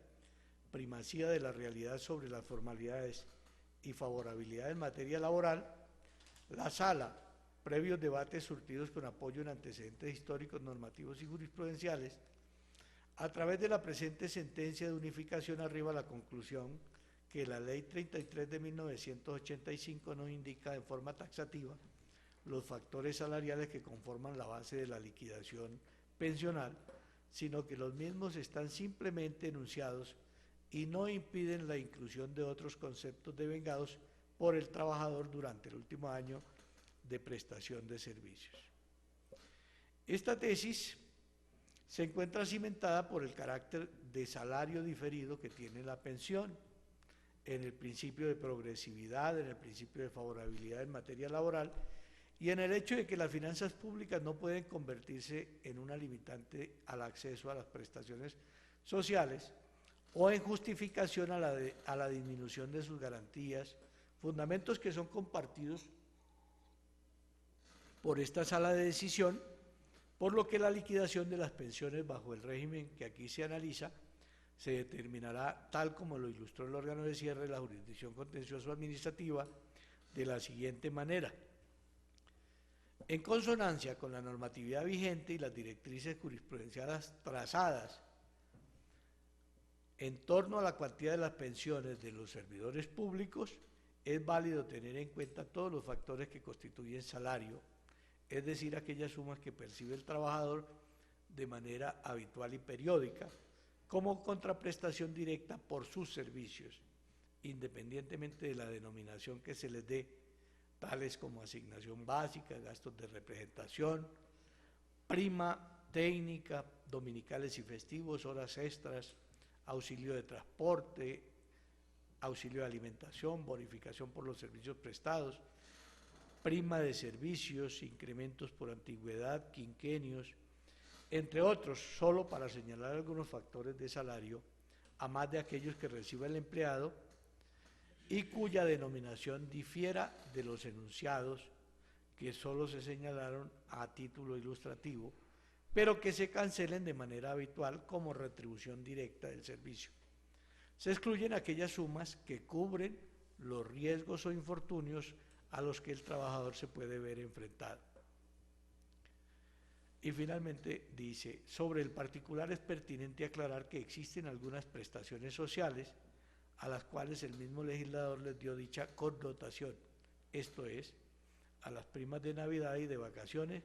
primacía de la realidad sobre las formalidades y favorabilidad en materia laboral, la Sala, previos debates surtidos con apoyo en antecedentes históricos, normativos y jurisprudenciales, a través de la presente sentencia de unificación, arriba a la conclusión que la Ley 33 de 1985 no indica en forma taxativa los factores salariales que conforman la base de la liquidación pensional, sino que los mismos están simplemente enunciados y no impiden la inclusión de otros conceptos devengados por el trabajador durante el último año de prestación de servicios. Esta tesis se encuentra cimentada por el carácter de salario diferido que tiene la pensión, en el principio de progresividad, en el principio de favorabilidad en materia laboral y en el hecho de que las finanzas públicas no pueden convertirse en una limitante al acceso a las prestaciones sociales o en justificación a la disminución de sus garantías, fundamentos que son compartidos por esta sala de decisión, por lo que la liquidación de las pensiones bajo el régimen que aquí se analiza se determinará, tal como lo ilustró el órgano de cierre de la jurisdicción contencioso administrativa, de la siguiente manera: en consonancia con la normatividad vigente y las directrices jurisprudenciales trazadas en torno a la cuantía de las pensiones de los servidores públicos, es válido tener en cuenta todos los factores que constituyen salario, es decir, aquellas sumas que percibe el trabajador de manera habitual y periódica, como contraprestación directa por sus servicios, independientemente de la denominación que se les dé, tales como asignación básica, gastos de representación, prima técnica, dominicales y festivos, horas extras, auxilio de transporte, auxilio de alimentación, bonificación por los servicios prestados, prima de servicios, incrementos por antigüedad, quinquenios, entre otros, solo para señalar algunos factores de salario, a más de aquellos que reciba el empleado, y cuya denominación difiera de los enunciados que solo se señalaron a título ilustrativo, pero que se cancelen de manera habitual como retribución directa del servicio. Se excluyen aquellas sumas que cubren los riesgos o infortunios a los que el trabajador se puede ver enfrentado. Y finalmente dice, sobre el particular es pertinente aclarar que existen algunas prestaciones sociales a las cuales el mismo legislador les dio dicha connotación, esto es, a las primas de Navidad y de vacaciones,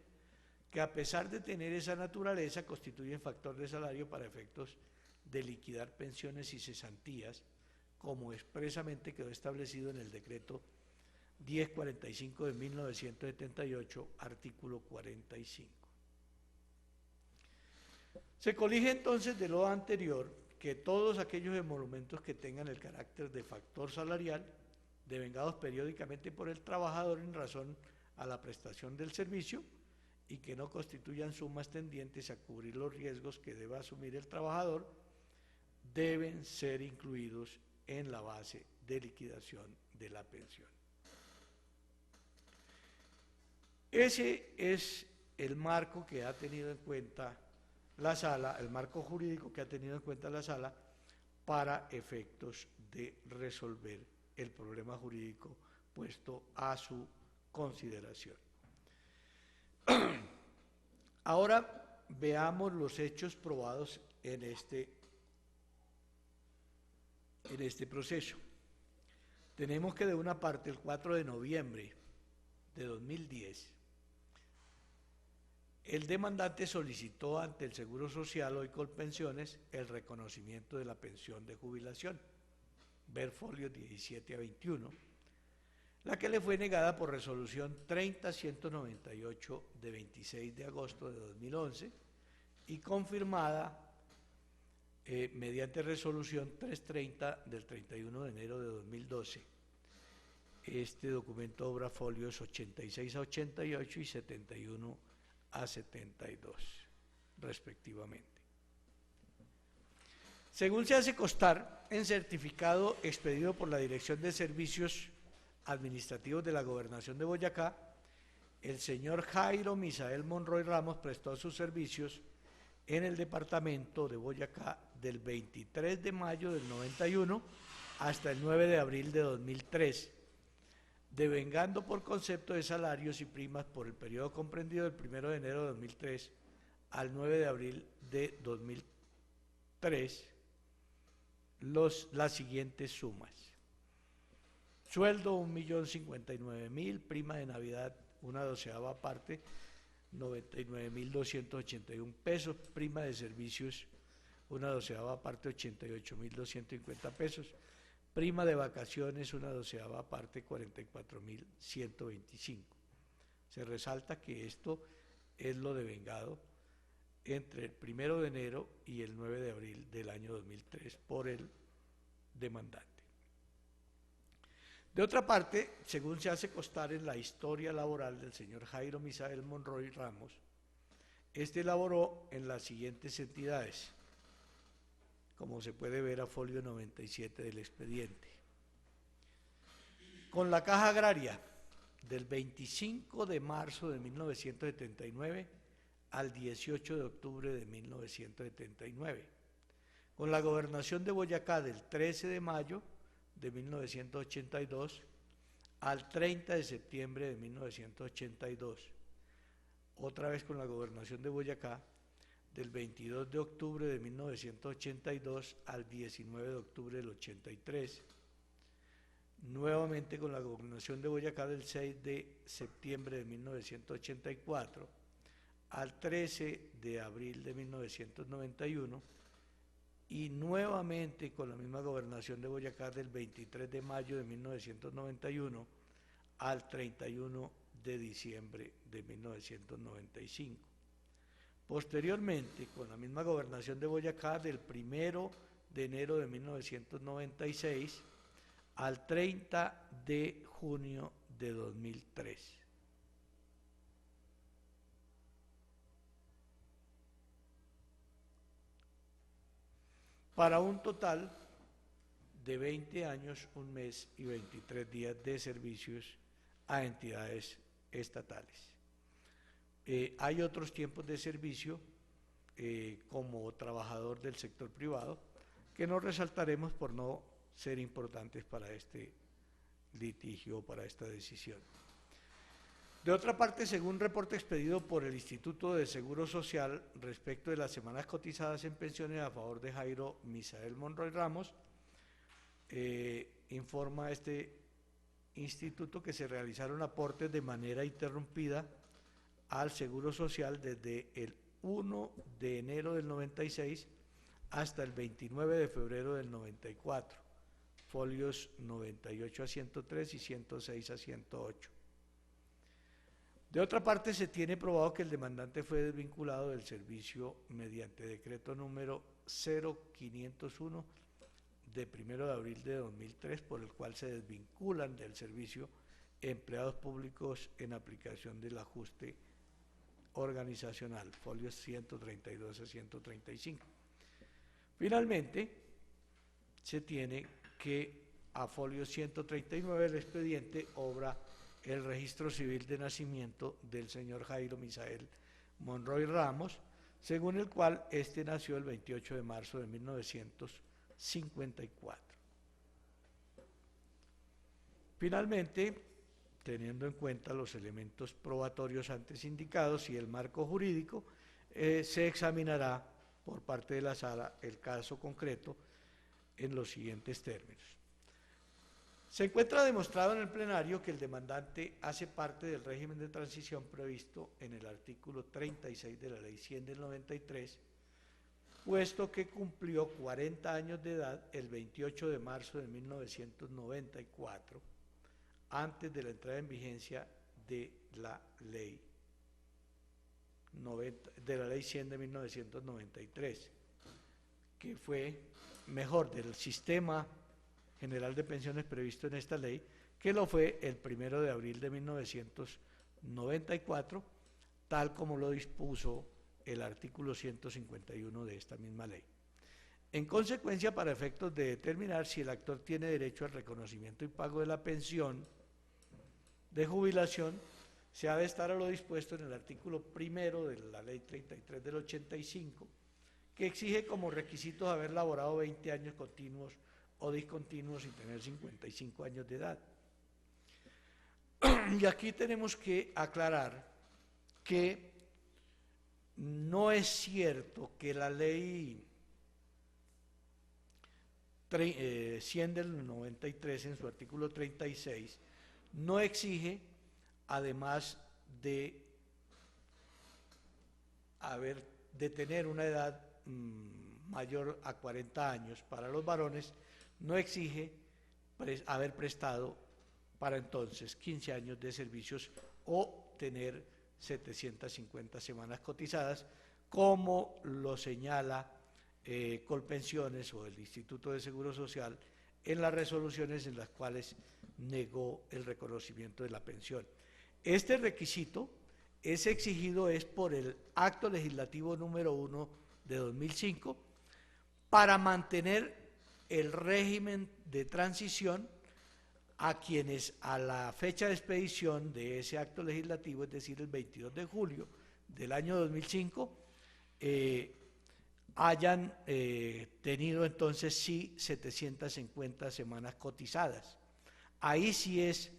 que a pesar de tener esa naturaleza constituyen factor de salario para efectos de liquidar pensiones y cesantías, como expresamente quedó establecido en el decreto 1045 de 1978, artículo 45. Se colige entonces de lo anterior que todos aquellos emolumentos que tengan el carácter de factor salarial, devengados periódicamente por el trabajador en razón a la prestación del servicio y que no constituyan sumas tendientes a cubrir los riesgos que deba asumir el trabajador, deben ser incluidos en la base de liquidación de la pensión. Ese es el marco que ha tenido en cuenta la Sala, el marco jurídico que ha tenido en cuenta la Sala para efectos de resolver el problema jurídico puesto a su consideración. Ahora veamos los hechos probados en este proceso. Tenemos que de una parte el 4 de noviembre de 2010, el demandante solicitó ante el Seguro Social, hoy Colpensiones, el reconocimiento de la pensión de jubilación, ver folios 17 a 21, la que le fue negada por resolución 30.198 de 26 de agosto de 2011 y confirmada mediante resolución 330 del 31 de enero de 2012. Este documento obra folios 86 a 88 y 71 a 72, respectivamente. Según se hace constar en certificado expedido por la Dirección de Servicios Administrativos de la Gobernación de Boyacá, el señor Jairo Misael Monroy Ramos prestó sus servicios en el departamento de Boyacá del 23 de mayo del 91 hasta el 9 de abril de 2003, devengando por concepto de salarios y primas por el periodo comprendido del 1 de enero de 2003 al 9 de abril de 2003 las siguientes sumas. Sueldo 1.059.000, prima de Navidad una doceava parte, 99.281 pesos, prima de servicios una doceava parte, 88.250 pesos, prima de vacaciones una doceava parte, 44.125. Se resalta que esto es lo devengado entre el 1 de enero y el 9 de abril del año 2003 por el demandante. De otra parte, según se hace constar en la historia laboral del señor Jairo Misael Monroy Ramos, este laboró en las siguientes entidades, como se puede ver a folio 97 del expediente. Con la Caja Agraria, del 25 de marzo de 1979 al 18 de octubre de 1979. Con la Gobernación de Boyacá, del 13 de mayo de 1982 al 30 de septiembre de 1982. Otra vez con la Gobernación de Boyacá, del 22 de octubre de 1982 al 19 de octubre del 83, nuevamente con la Gobernación de Boyacá del 6 de septiembre de 1984 al 13 de abril de 1991 y nuevamente con la misma Gobernación de Boyacá del 23 de mayo de 1991 al 31 de diciembre de 1995. Posteriormente, con la misma Gobernación de Boyacá del 1 de enero de 1996 al 30 de junio de 2003. Para un total de 20 años, 1 mes y 23 días de servicios a entidades estatales. Hay otros tiempos de servicio como trabajador del sector privado que no resaltaremos por no ser importantes para este litigio o para esta decisión. De otra parte, según un reporte expedido por el Instituto de Seguro Social respecto de las semanas cotizadas en pensiones a favor de Jairo Misael Monroy Ramos, informa este instituto que se realizaron aportes de manera interrumpida al Seguro Social desde el 1 de enero del 96 hasta el 29 de febrero del 94, folios 98 a 103 y 106 a 108. De otra parte, se tiene probado que el demandante fue desvinculado del servicio mediante decreto número 0501 de 1 de abril de 2003, por el cual se desvinculan del servicio empleados públicos en aplicación del ajuste organizacional, folios 132 a 135. Finalmente, se tiene que a folio 139 del expediente obra el registro civil de nacimiento del señor Jairo Misael Monroy Ramos, según el cual este nació el 28 de marzo de 1954. Finalmente, teniendo en cuenta los elementos probatorios antes indicados y el marco jurídico, se examinará por parte de la Sala el caso concreto en los siguientes términos. Se encuentra demostrado en el plenario que el demandante hace parte del régimen de transición previsto en el artículo 36 de la Ley 100 del 93, puesto que cumplió 40 años de edad el 28 de marzo de 1994, antes de la entrada en vigencia de la Ley 100 de 1993, que fue mejor del sistema general de pensiones previsto en esta ley, que lo fue el 1 de abril de 1994, tal como lo dispuso el artículo 151 de esta misma ley. En consecuencia, para efectos de determinar si el actor tiene derecho al reconocimiento y pago de la pensión de jubilación, se ha de estar a lo dispuesto en el artículo 1 de la Ley 33 del 85, que exige como requisitos haber laborado 20 años continuos o discontinuos y tener 55 años de edad. Y aquí tenemos que aclarar que no es cierto que la Ley 100 del 93 en su artículo 36 no exige, además de tener una edad mayor a 40 años para los varones, no exige haber prestado para entonces 15 años de servicios o tener 750 semanas cotizadas, como lo señala Colpensiones o el Instituto de Seguro Social en las resoluciones en las cuales negó el reconocimiento de la pensión. Este requisito es exigido por el Acto Legislativo número 1 de 2005 para mantener el régimen de transición a quienes a la fecha de expedición de ese acto legislativo, es decir, el 22 de julio del año 2005, hayan tenido entonces sí 750 semanas cotizadas. Ahí sí es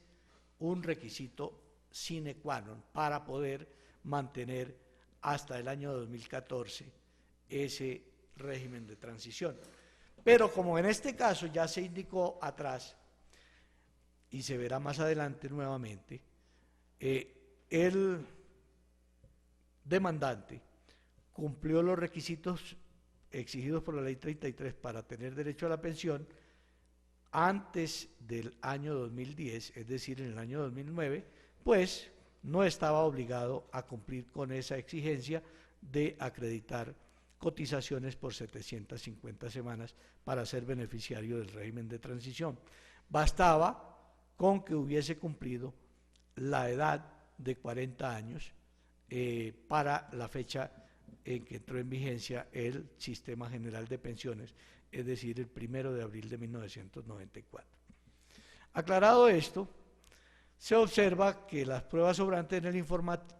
un requisito sine qua non para poder mantener hasta el año 2014 ese régimen de transición. Pero como en este caso ya se indicó atrás, y se verá más adelante nuevamente, el demandante cumplió los requisitos exigidos por la Ley 33 para tener derecho a la pensión antes del año 2010, es decir, en el año 2009, pues no estaba obligado a cumplir con esa exigencia de acreditar cotizaciones por 750 semanas para ser beneficiario del régimen de transición. Bastaba con que hubiese cumplido la edad de 40 años para la fecha en que entró en vigencia el Sistema General de Pensiones es decir, el 1 de abril de 1994. Aclarado esto, se observa que las pruebas sobrantes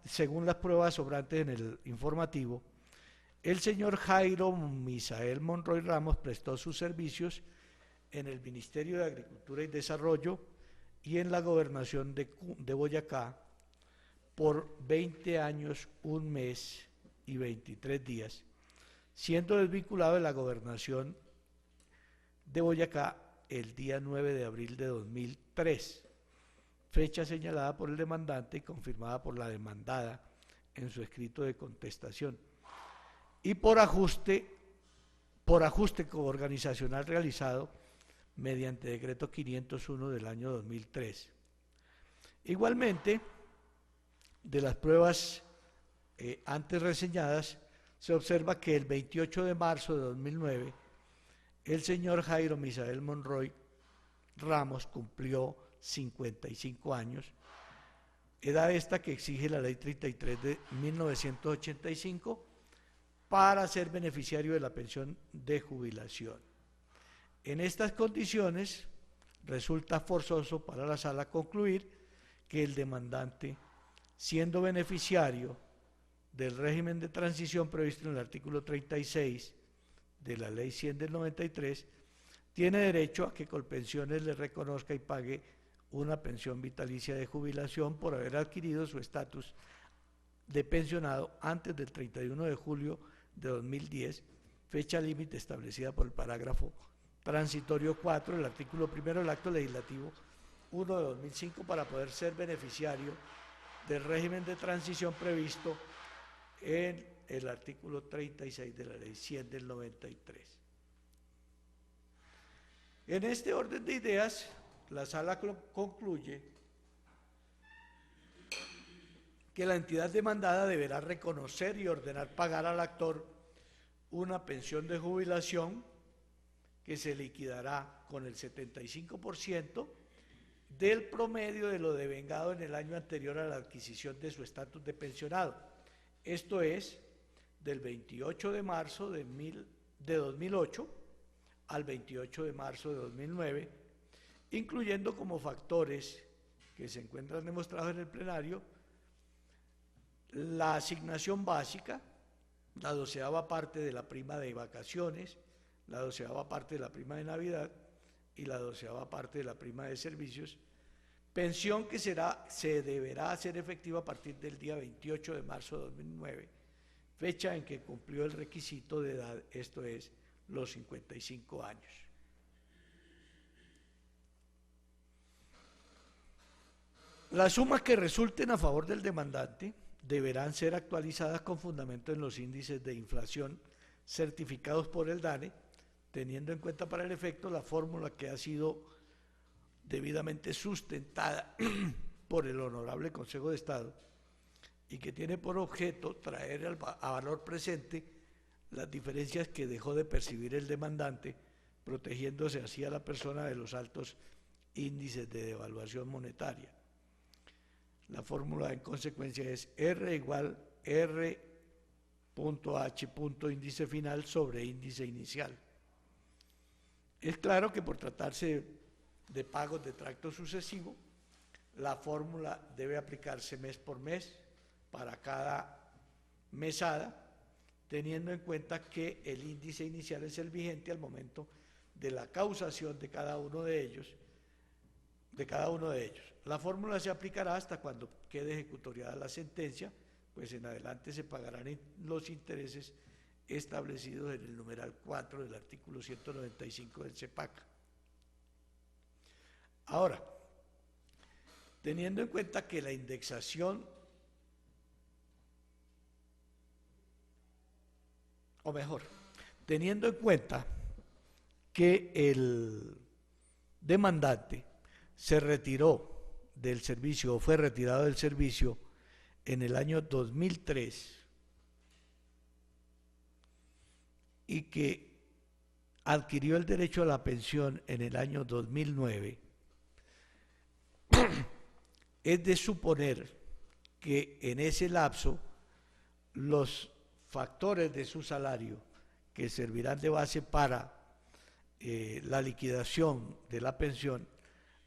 según las pruebas sobrantes en el informativo, el señor Jairo Misael Monroy Ramos prestó sus servicios en el Ministerio de Agricultura y Desarrollo y en la Gobernación de Boyacá por 20 años, 1 mes y 23 días, siendo desvinculado de la Gobernación de Boyacá el día 9 de abril de 2003, fecha señalada por el demandante y confirmada por la demandada en su escrito de contestación, y por ajuste organizacional realizado mediante decreto 501 del año 2003. Igualmente, de las pruebas antes reseñadas, se observa que el 28 de marzo de 2009, el señor Jairo Misael Monroy Ramos cumplió 55 años, edad esta que exige la Ley 33 de 1985 para ser beneficiario de la pensión de jubilación. En estas condiciones, resulta forzoso para la Sala concluir que el demandante, siendo beneficiario del régimen de transición previsto en el artículo 36 de la Ley 100 del 93, tiene derecho a que Colpensiones le reconozca y pague una pensión vitalicia de jubilación por haber adquirido su estatus de pensionado antes del 31 de julio de 2010, fecha límite establecida por el parágrafo transitorio 4 del artículo 1 del Acto Legislativo 1 de 2005 para poder ser beneficiario del régimen de transición previsto en el artículo 36 de la Ley 100 del 93. En este orden de ideas, la Sala concluye que la entidad demandada deberá reconocer y ordenar pagar al actor una pensión de jubilación que se liquidará con el 75% del promedio de lo devengado en el año anterior a la adquisición de su estatus de pensionado. Esto es, del 28 de marzo de 2008 al 28 de marzo de 2009, incluyendo como factores que se encuentran demostrados en el plenario la asignación básica, la 12ª parte de la prima de vacaciones, la 12ª parte de la prima de Navidad y la 12ª parte de la prima de servicios, pensión que se deberá hacer efectiva a partir del día 28 de marzo de 2009, fecha en que cumplió el requisito de edad, esto es, los 55 años. Las sumas que resulten a favor del demandante deberán ser actualizadas con fundamento en los índices de inflación certificados por el DANE, teniendo en cuenta para el efecto la fórmula que ha sido debidamente sustentada por el Honorable Consejo de Estado y que tiene por objeto traer a valor presente las diferencias que dejó de percibir el demandante, protegiéndose así a la persona de los altos índices de devaluación monetaria. La fórmula en consecuencia es R igual R.H. índice final sobre índice inicial. Es claro que por tratarse de pagos de tracto sucesivo, la fórmula debe aplicarse mes por mes para cada mesada, teniendo en cuenta que el índice inicial es el vigente al momento de la causación de cada uno de ellos. La fórmula se aplicará hasta cuando quede ejecutoriada la sentencia, pues en adelante se pagarán los intereses establecidos en el numeral 4 del artículo 195 del CEPAC. Ahora, teniendo en cuenta que la indexación, o mejor, teniendo en cuenta que el demandante se retiró del servicio o fue retirado del servicio en el año 2003 y que adquirió el derecho a la pensión en el año 2009, es de suponer que en ese lapso los factores de su salario que servirán de base para la liquidación de la pensión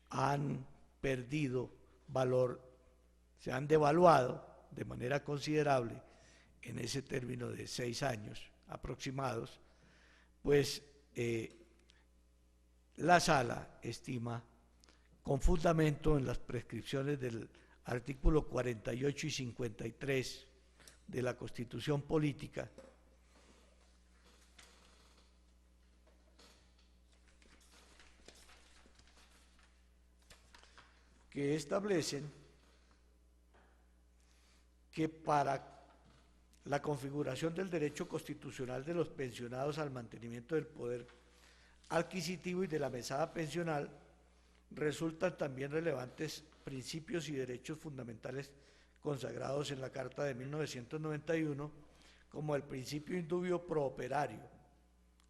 han perdido valor, se han devaluado de manera considerable en ese término de 6 años aproximados, pues la Sala estima, con fundamento en las prescripciones del artículo 48 y 53 de la Constitución Política, que establecen que para la configuración del derecho constitucional de los pensionados al mantenimiento del poder adquisitivo y de la mesada pensional resultan también relevantes principios y derechos fundamentales consagrados en la Carta de 1991, como el principio indubio pro operario,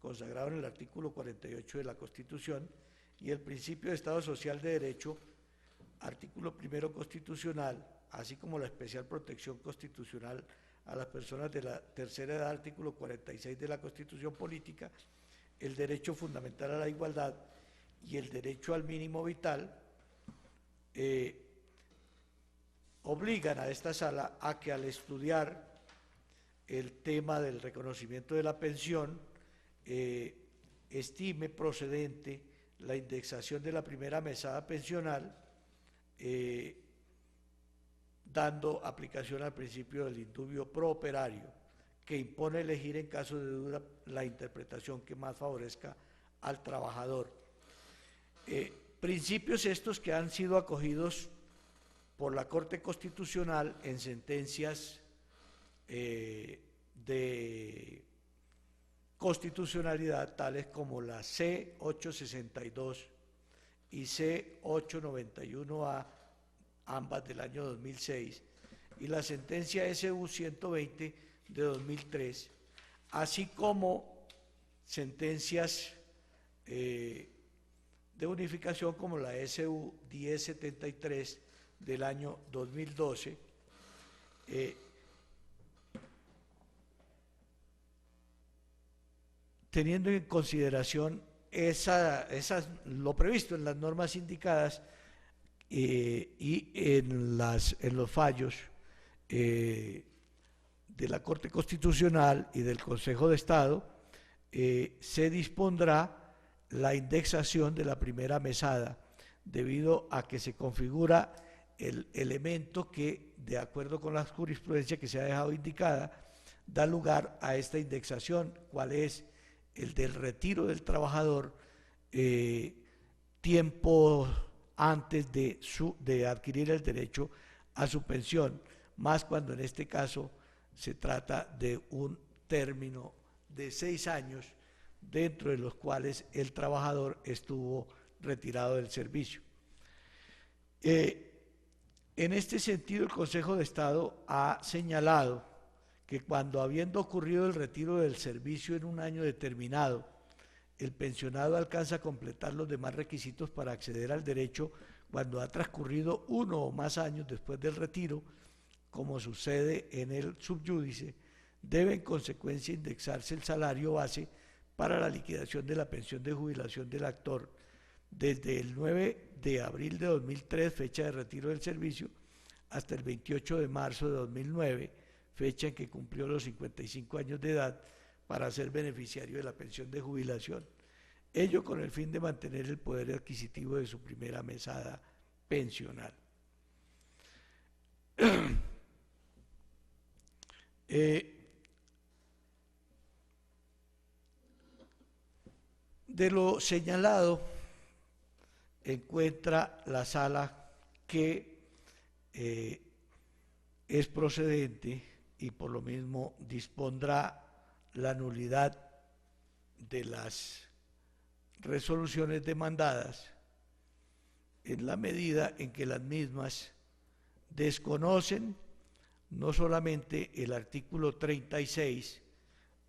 consagrado en el artículo 48 de la Constitución, y el principio de Estado Social de Derecho, artículo primero constitucional, así como la especial protección constitucional a las personas de la tercera edad, artículo 46 de la Constitución Política, el derecho fundamental a la igualdad y el derecho al mínimo vital, obligan a esta Sala a que al estudiar el tema del reconocimiento de la pensión, estime procedente la indexación de la primera mesada pensional, dando aplicación al principio del indubio pro operario, que impone elegir en caso de duda la interpretación que más favorezca al trabajador. Principios estos que han sido acogidos por la Corte Constitucional en sentencias de constitucionalidad, tales como la C-862 y C-891A, ambas del año 2006, y la sentencia SU-120 de 2003, así como sentencias de unificación como la SU-1073 del año 2012, teniendo en consideración lo previsto en las normas indicadas y en los fallos de la Corte Constitucional y del Consejo de Estado, se dispondrá la indexación de la primera mesada, debido a que se configura el elemento que, de acuerdo con la jurisprudencia que se ha dejado indicada, da lugar a esta indexación, cuál es el del retiro del trabajador tiempo antes de adquirir el derecho a su pensión, más cuando en este caso se trata de un término de 6 años, dentro de los cuales el trabajador estuvo retirado del servicio. En este sentido, el Consejo de Estado ha señalado que cuando, habiendo ocurrido el retiro del servicio en un año determinado, el pensionado alcanza a completar los demás requisitos para acceder al derecho cuando ha transcurrido 1 o más años después del retiro, como sucede en el subyúdice, debe en consecuencia indexarse el salario base para la liquidación de la pensión de jubilación del actor desde el 9 de abril de 2003, fecha de retiro del servicio, hasta el 28 de marzo de 2009, fecha en que cumplió los 55 años de edad, para ser beneficiario de la pensión de jubilación, ello con el fin de mantener el poder adquisitivo de su primera mesada pensional. De lo señalado, encuentra la Sala que es procedente y por lo mismo dispondrá la nulidad de las resoluciones demandadas en la medida en que las mismas desconocen no solamente el artículo 36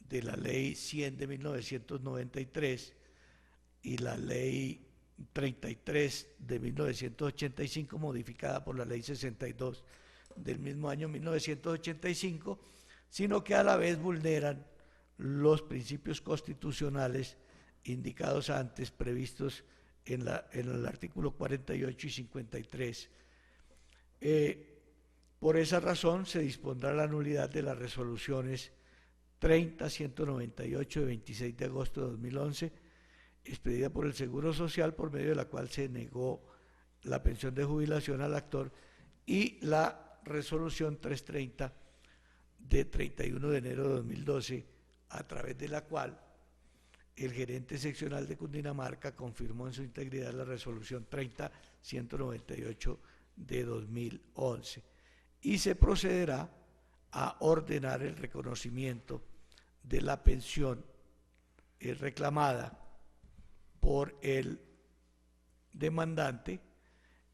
de la Ley 100 de 1993 y la Ley 33 de 1985, modificada por la Ley 62 del mismo año 1985, sino que a la vez vulneran los principios constitucionales indicados antes, previstos en el artículo 48 y 53. Por esa razón se dispondrá la nulidad de las resoluciones 30-198 de 26 de agosto de 2011, expedida por el Seguro Social, por medio de la cual se negó la pensión de jubilación al actor, y la resolución 330 de 31 de enero de 2012, a través de la cual el gerente seccional de Cundinamarca confirmó en su integridad la resolución 30-198 de 2011, y se procederá a ordenar el reconocimiento de la pensión reclamada por el demandante,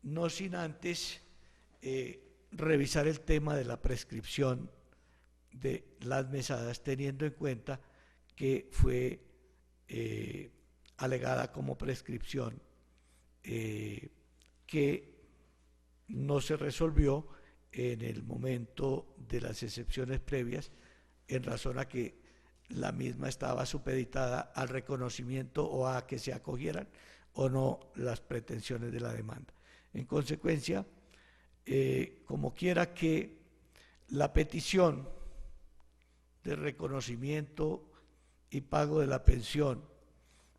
no sin antes revisar el tema de la prescripción de las mesadas, teniendo en cuenta que fue alegada como prescripción que no se resolvió en el momento de las excepciones previas, en razón a que la misma estaba supeditada al reconocimiento o a que se acogieran o no las pretensiones de la demanda. En consecuencia, como quiera que la petición de reconocimiento y pago de la pensión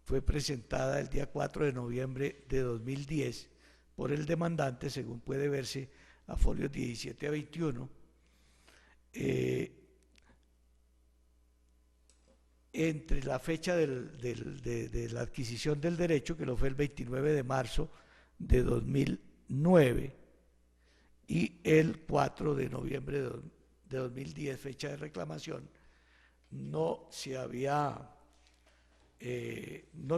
fue presentada el día 4 de noviembre de 2010 por el demandante, según puede verse a folios 17 a 21, entre la fecha de la adquisición del derecho, que lo fue el 29 de marzo de 2009, y el 4 de noviembre de 2010, fecha de reclamación, no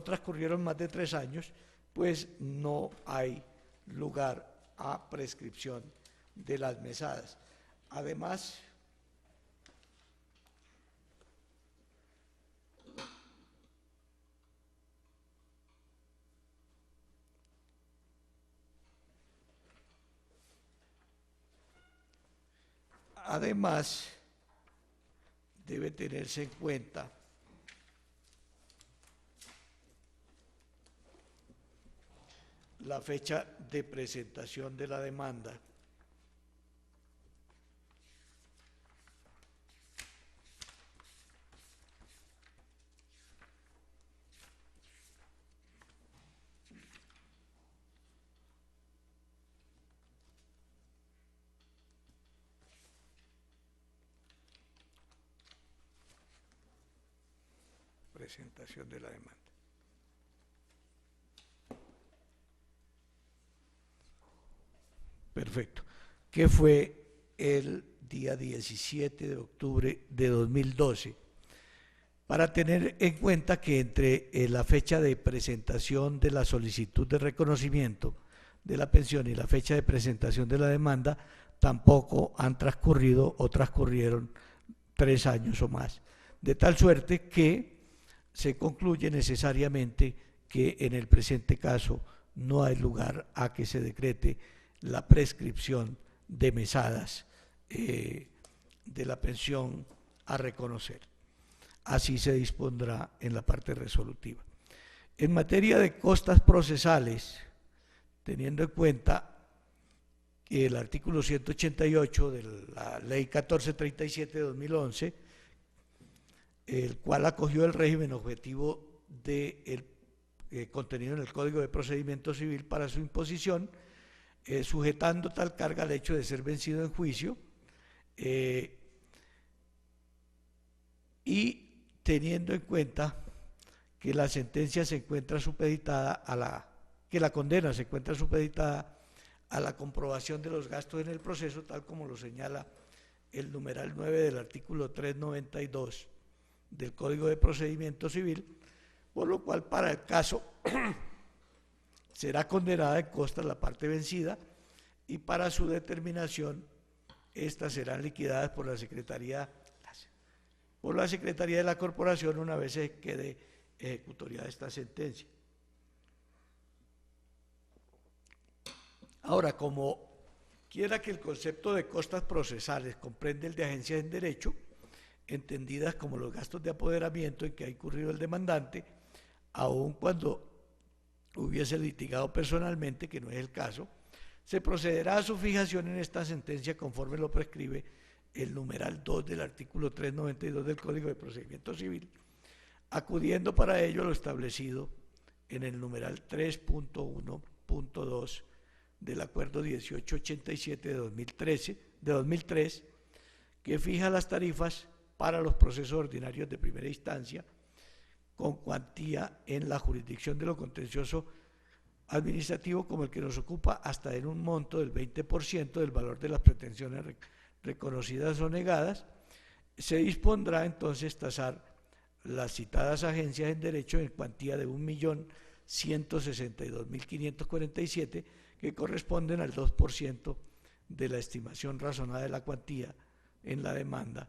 transcurrieron más de 3 años, pues no hay lugar a prescripción de las mesadas. Además, debe tenerse en cuenta la fecha de presentación de la demanda. Presentación de la demanda. Perfecto. Que fue el día 17 de octubre de 2012. Para tener en cuenta que entre la fecha de presentación de la solicitud de reconocimiento de la pensión y la fecha de presentación de la demanda, tampoco han transcurrido o transcurrieron 3 años o más. De tal suerte que se concluye necesariamente que en el presente caso no hay lugar a que se decrete la prescripción de mesadas de la pensión a reconocer. Así se dispondrá en la parte resolutiva. En materia de costas procesales, teniendo en cuenta que el artículo 188 de la Ley 1437 de 2011, el cual acogió el régimen objetivo contenido en el Código de Procedimiento Civil para su imposición, sujetando tal carga al hecho de ser vencido en juicio, y teniendo en cuenta que la sentencia se encuentra supeditada que la condena se encuentra supeditada a la comprobación de los gastos en el proceso, tal como lo señala el numeral 9 del artículo 392 del Código de Procedimiento Civil, por lo cual para el caso será condenada en costas la parte vencida, y para su determinación estas serán liquidadas por la Secretaría de la Corporación una vez se quede ejecutoriada esta sentencia. Ahora, como quiera que el concepto de costas procesales comprende el de agencias en derecho, entendidas como los gastos de apoderamiento en que ha incurrido el demandante, aun cuando hubiese litigado personalmente, que no es el caso, se procederá a su fijación en esta sentencia conforme lo prescribe el numeral 2 del artículo 392 del Código de Procedimiento Civil, acudiendo para ello a lo establecido en el numeral 3.1.2 del Acuerdo 1887 de 2003, que fija las tarifas para los procesos ordinarios de primera instancia con cuantía en la jurisdicción de lo contencioso administrativo como el que nos ocupa hasta en un monto del 20% del valor de las pretensiones reconocidas o negadas. Se dispondrá entonces tasar las citadas agencias en derecho en cuantía de 1.162.547, que corresponden al 2% de la estimación razonada de la cuantía en la demanda,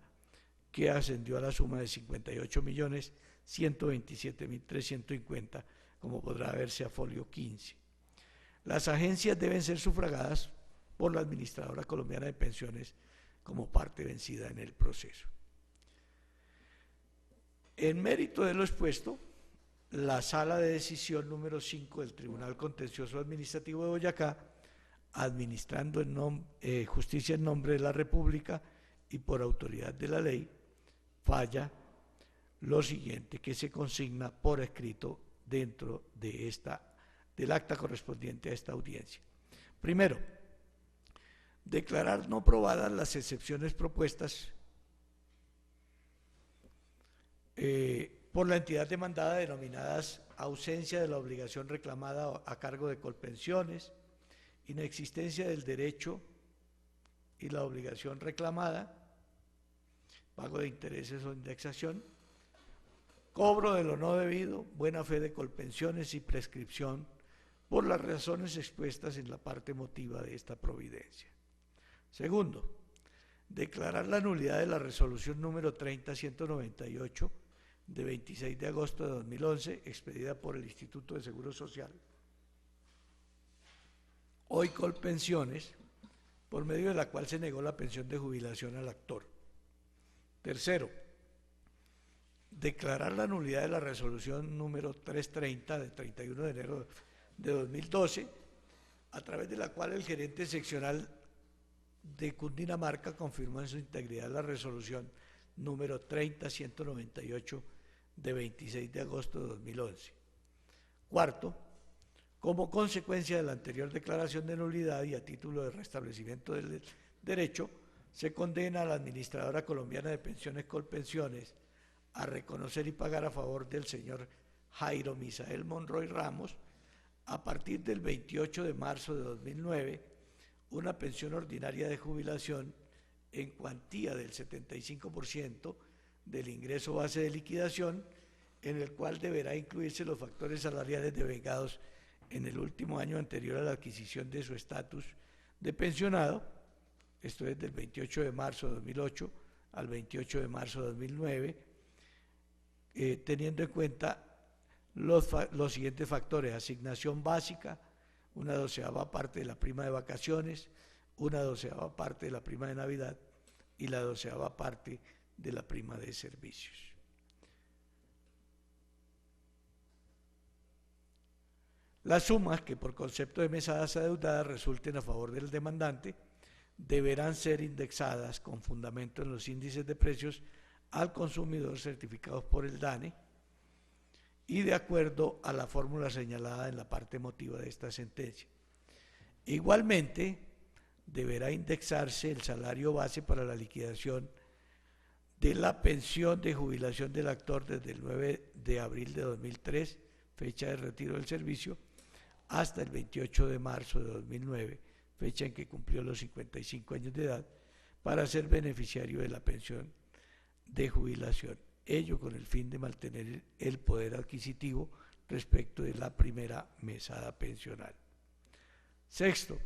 que ascendió a la suma de 58.127.350, como podrá verse a folio 15. Las agencias deben ser sufragadas por la Administradora Colombiana de Pensiones como parte vencida en el proceso. En mérito de lo expuesto, la Sala de Decisión número 5 del Tribunal Contencioso Administrativo de Boyacá, administrando justicia en nombre de la República y por autoridad de la ley, falla lo siguiente, que se consigna por escrito dentro de del acta correspondiente a esta audiencia. Primero, declarar no probadas las excepciones propuestas por la entidad demandada, denominadas ausencia de la obligación reclamada a cargo de Colpensiones, inexistencia del derecho y la obligación reclamada, pago de intereses o indexación, cobro de lo no debido, buena fe de Colpensiones y prescripción por las razones expuestas en la parte motiva de esta providencia. Segundo, declarar la nulidad de la resolución número 30.198 de 26 de agosto de 2011, expedida por el Instituto de Seguro Social, hoy Colpensiones, por medio de la cual se negó la pensión de jubilación al actor. Tercero, declarar la nulidad de la resolución número 330 del 31 de enero de 2012, a través de la cual el gerente seccional de Cundinamarca confirmó en su integridad la resolución número 30.198 de 26 de agosto de 2011. Cuarto, como consecuencia de la anterior declaración de nulidad y a título de restablecimiento del derecho, se condena a la Administradora Colombiana de Pensiones Colpensiones a reconocer y pagar a favor del señor Jairo Misael Monroy Ramos, a partir del 28 de marzo de 2009, una pensión ordinaria de jubilación en cuantía del 75% del ingreso base de liquidación, en el cual deberá incluirse los factores salariales devengados en el último año anterior a la adquisición de su estatus de pensionado, esto es del 28 de marzo de 2008 al 28 de marzo de 2009, teniendo en cuenta los siguientes factores: asignación básica, 1/12 parte de la prima de vacaciones, 1/12 parte de la prima de Navidad y la 12ª parte de la prima de servicios. Las sumas que por concepto de mesadas adeudadas resulten a favor del demandante deberán ser indexadas con fundamento en los índices de precios al consumidor certificados por el DANE y de acuerdo a la fórmula señalada en la parte motiva de esta sentencia. Igualmente, deberá indexarse el salario base para la liquidación de la pensión de jubilación del actor desde el 9 de abril de 2003, fecha de retiro del servicio, hasta el 28 de marzo de 2009, fecha en que cumplió los 55 años de edad, para ser beneficiario de la pensión de jubilación, ello con el fin de mantener el poder adquisitivo respecto de la primera mesada pensional. Sexto,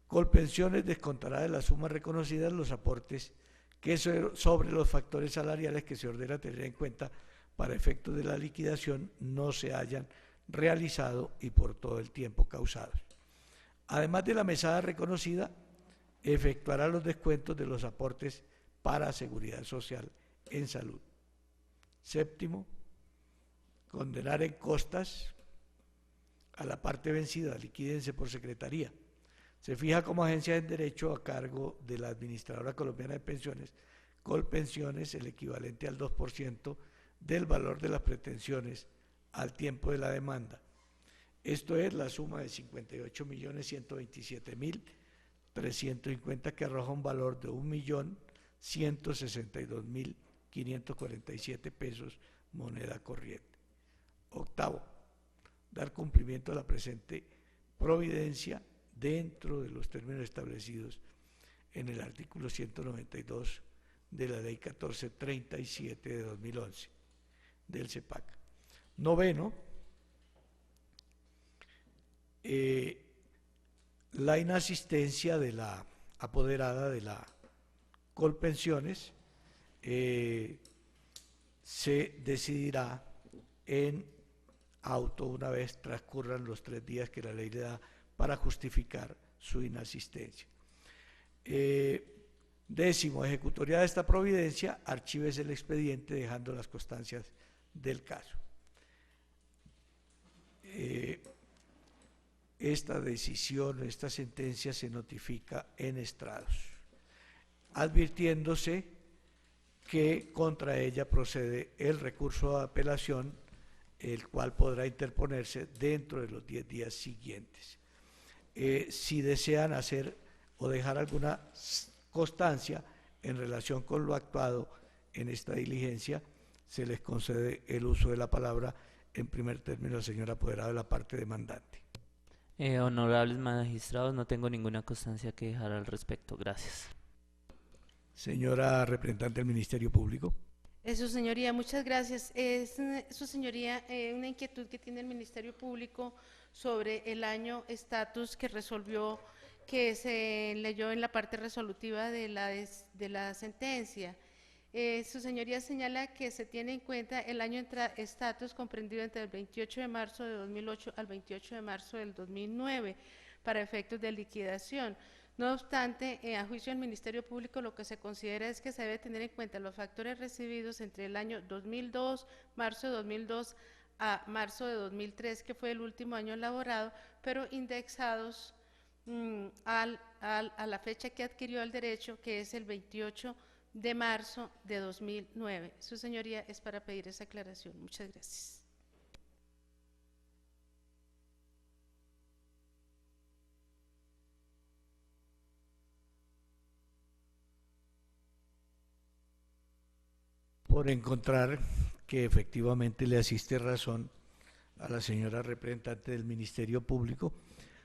Colpensiones descontará de las sumas reconocidas los aportes que sobre los factores salariales que se ordena tener en cuenta para efectos de la liquidación no se hayan realizado y por todo el tiempo causados. Además de la mesada reconocida, efectuará los descuentos de los aportes para seguridad social en salud. Séptimo, condenar en costas a la parte vencida, liquídense por secretaría. Se fija como agencia de derecho a cargo de la Administradora Colombiana de Pensiones, Colpensiones, el equivalente al 2% del valor de las pretensiones al tiempo de la demanda. Esto es la suma de 58.127.350 que arroja un valor de 1.162.547 pesos moneda corriente. Octavo, dar cumplimiento a la presente providencia dentro de los términos establecidos en el artículo 192 de la Ley 1437 de 2011 del CEPAC. Noveno, la inasistencia de la apoderada de la Colpensiones se decidirá en auto una vez transcurran los 3 días que la ley le da para justificar su inasistencia. Décimo, ejecutoria de esta providencia, archívese el expediente dejando las constancias del caso. Esta decisión, esta sentencia se notifica en estrados, advirtiéndose que contra ella procede el recurso de apelación, el cual podrá interponerse dentro de los 10 días siguientes. Si desean hacer o dejar alguna constancia en relación con lo actuado en esta diligencia, se les concede el uso de la palabra en primer término al señor apoderado de la parte demandante. Honorables magistrados, no tengo ninguna constancia que dejar al respecto. Gracias. Señora representante del Ministerio Público. Su señoría, muchas gracias. Es, su señoría, una inquietud que tiene el Ministerio Público sobre el año estatus que resolvió, que se leyó en la parte resolutiva de la sentencia. Su señoría señala que se tiene en cuenta el año estatus comprendido entre el 28 de marzo de 2008 al 28 de marzo del 2009 para efectos de liquidación. No obstante, a juicio del Ministerio Público, lo que se considera es que se debe tener en cuenta los factores recibidos entre el año 2002, marzo de 2002 a marzo de 2003, que fue el último año elaborado, pero indexados a la fecha que adquirió el derecho, que es el 28 de marzo de 2009. Su señoría, es para pedir esa aclaración. Muchas gracias. Por encontrar que efectivamente le asiste razón a la señora representante del Ministerio Público,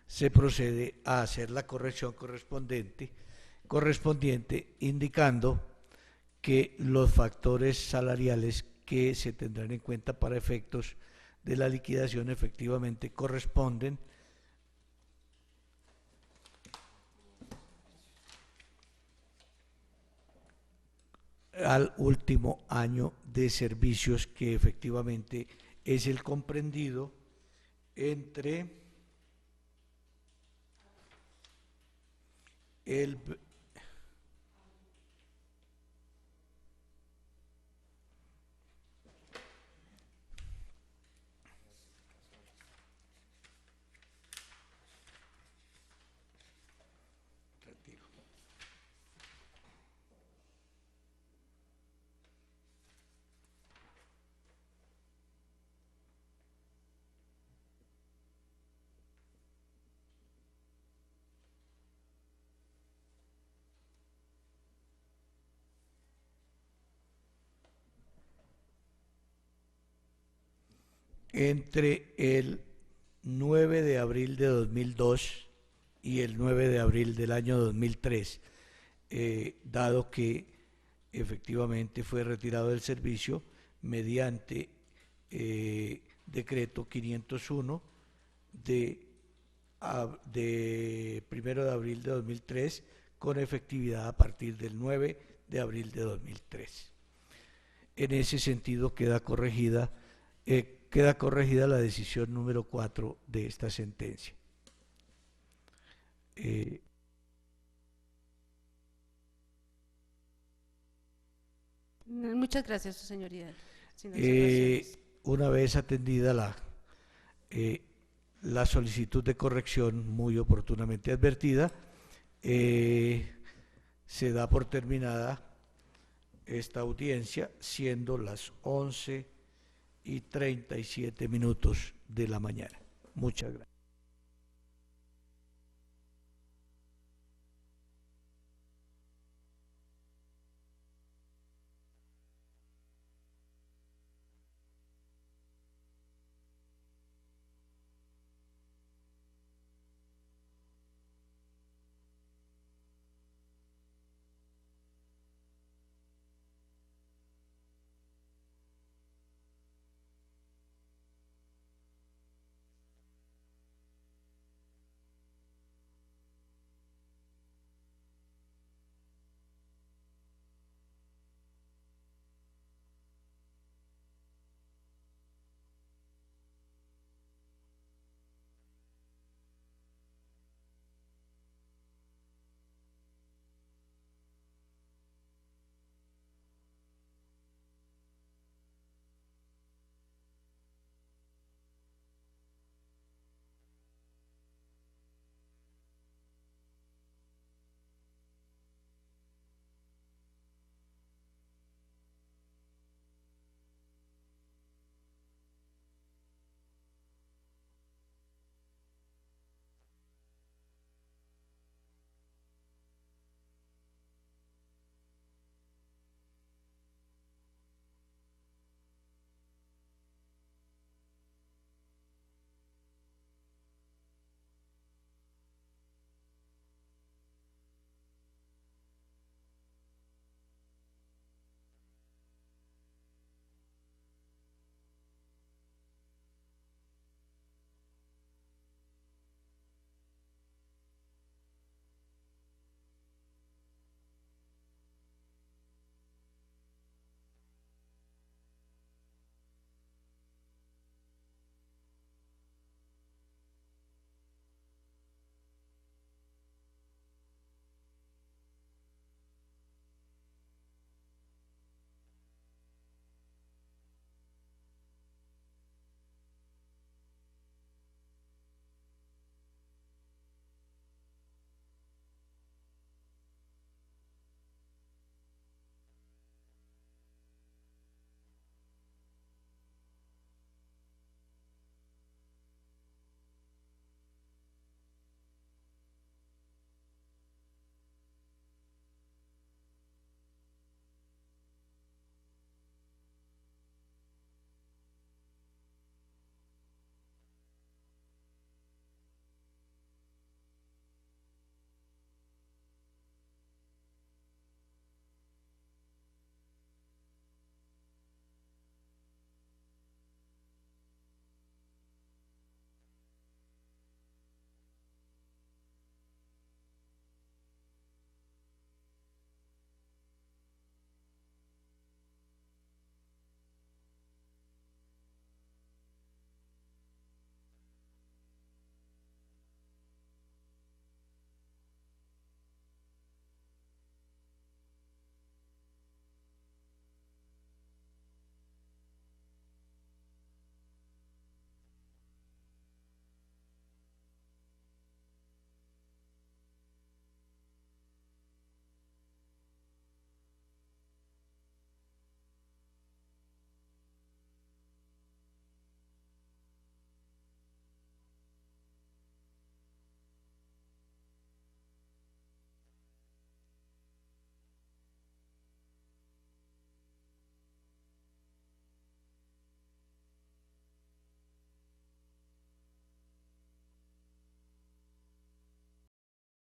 se procede a hacer la corrección correspondiente, indicando que los factores salariales que se tendrán en cuenta para efectos de la liquidación efectivamente corresponden al último año de servicios, que efectivamente es el comprendido entre el entre el 9 de abril de 2002 y el 9 de abril del año 2003, dado que efectivamente fue retirado del servicio mediante decreto 501 de 1 de abril de 2003, con efectividad a partir del 9 de abril de 2003. En ese sentido queda corregida la decisión número 4 de esta sentencia. Muchas gracias, su señoría. Sin una vez atendida la solicitud de corrección muy oportunamente advertida, se da por terminada esta audiencia, siendo las 11:37 de la mañana. Muchas gracias.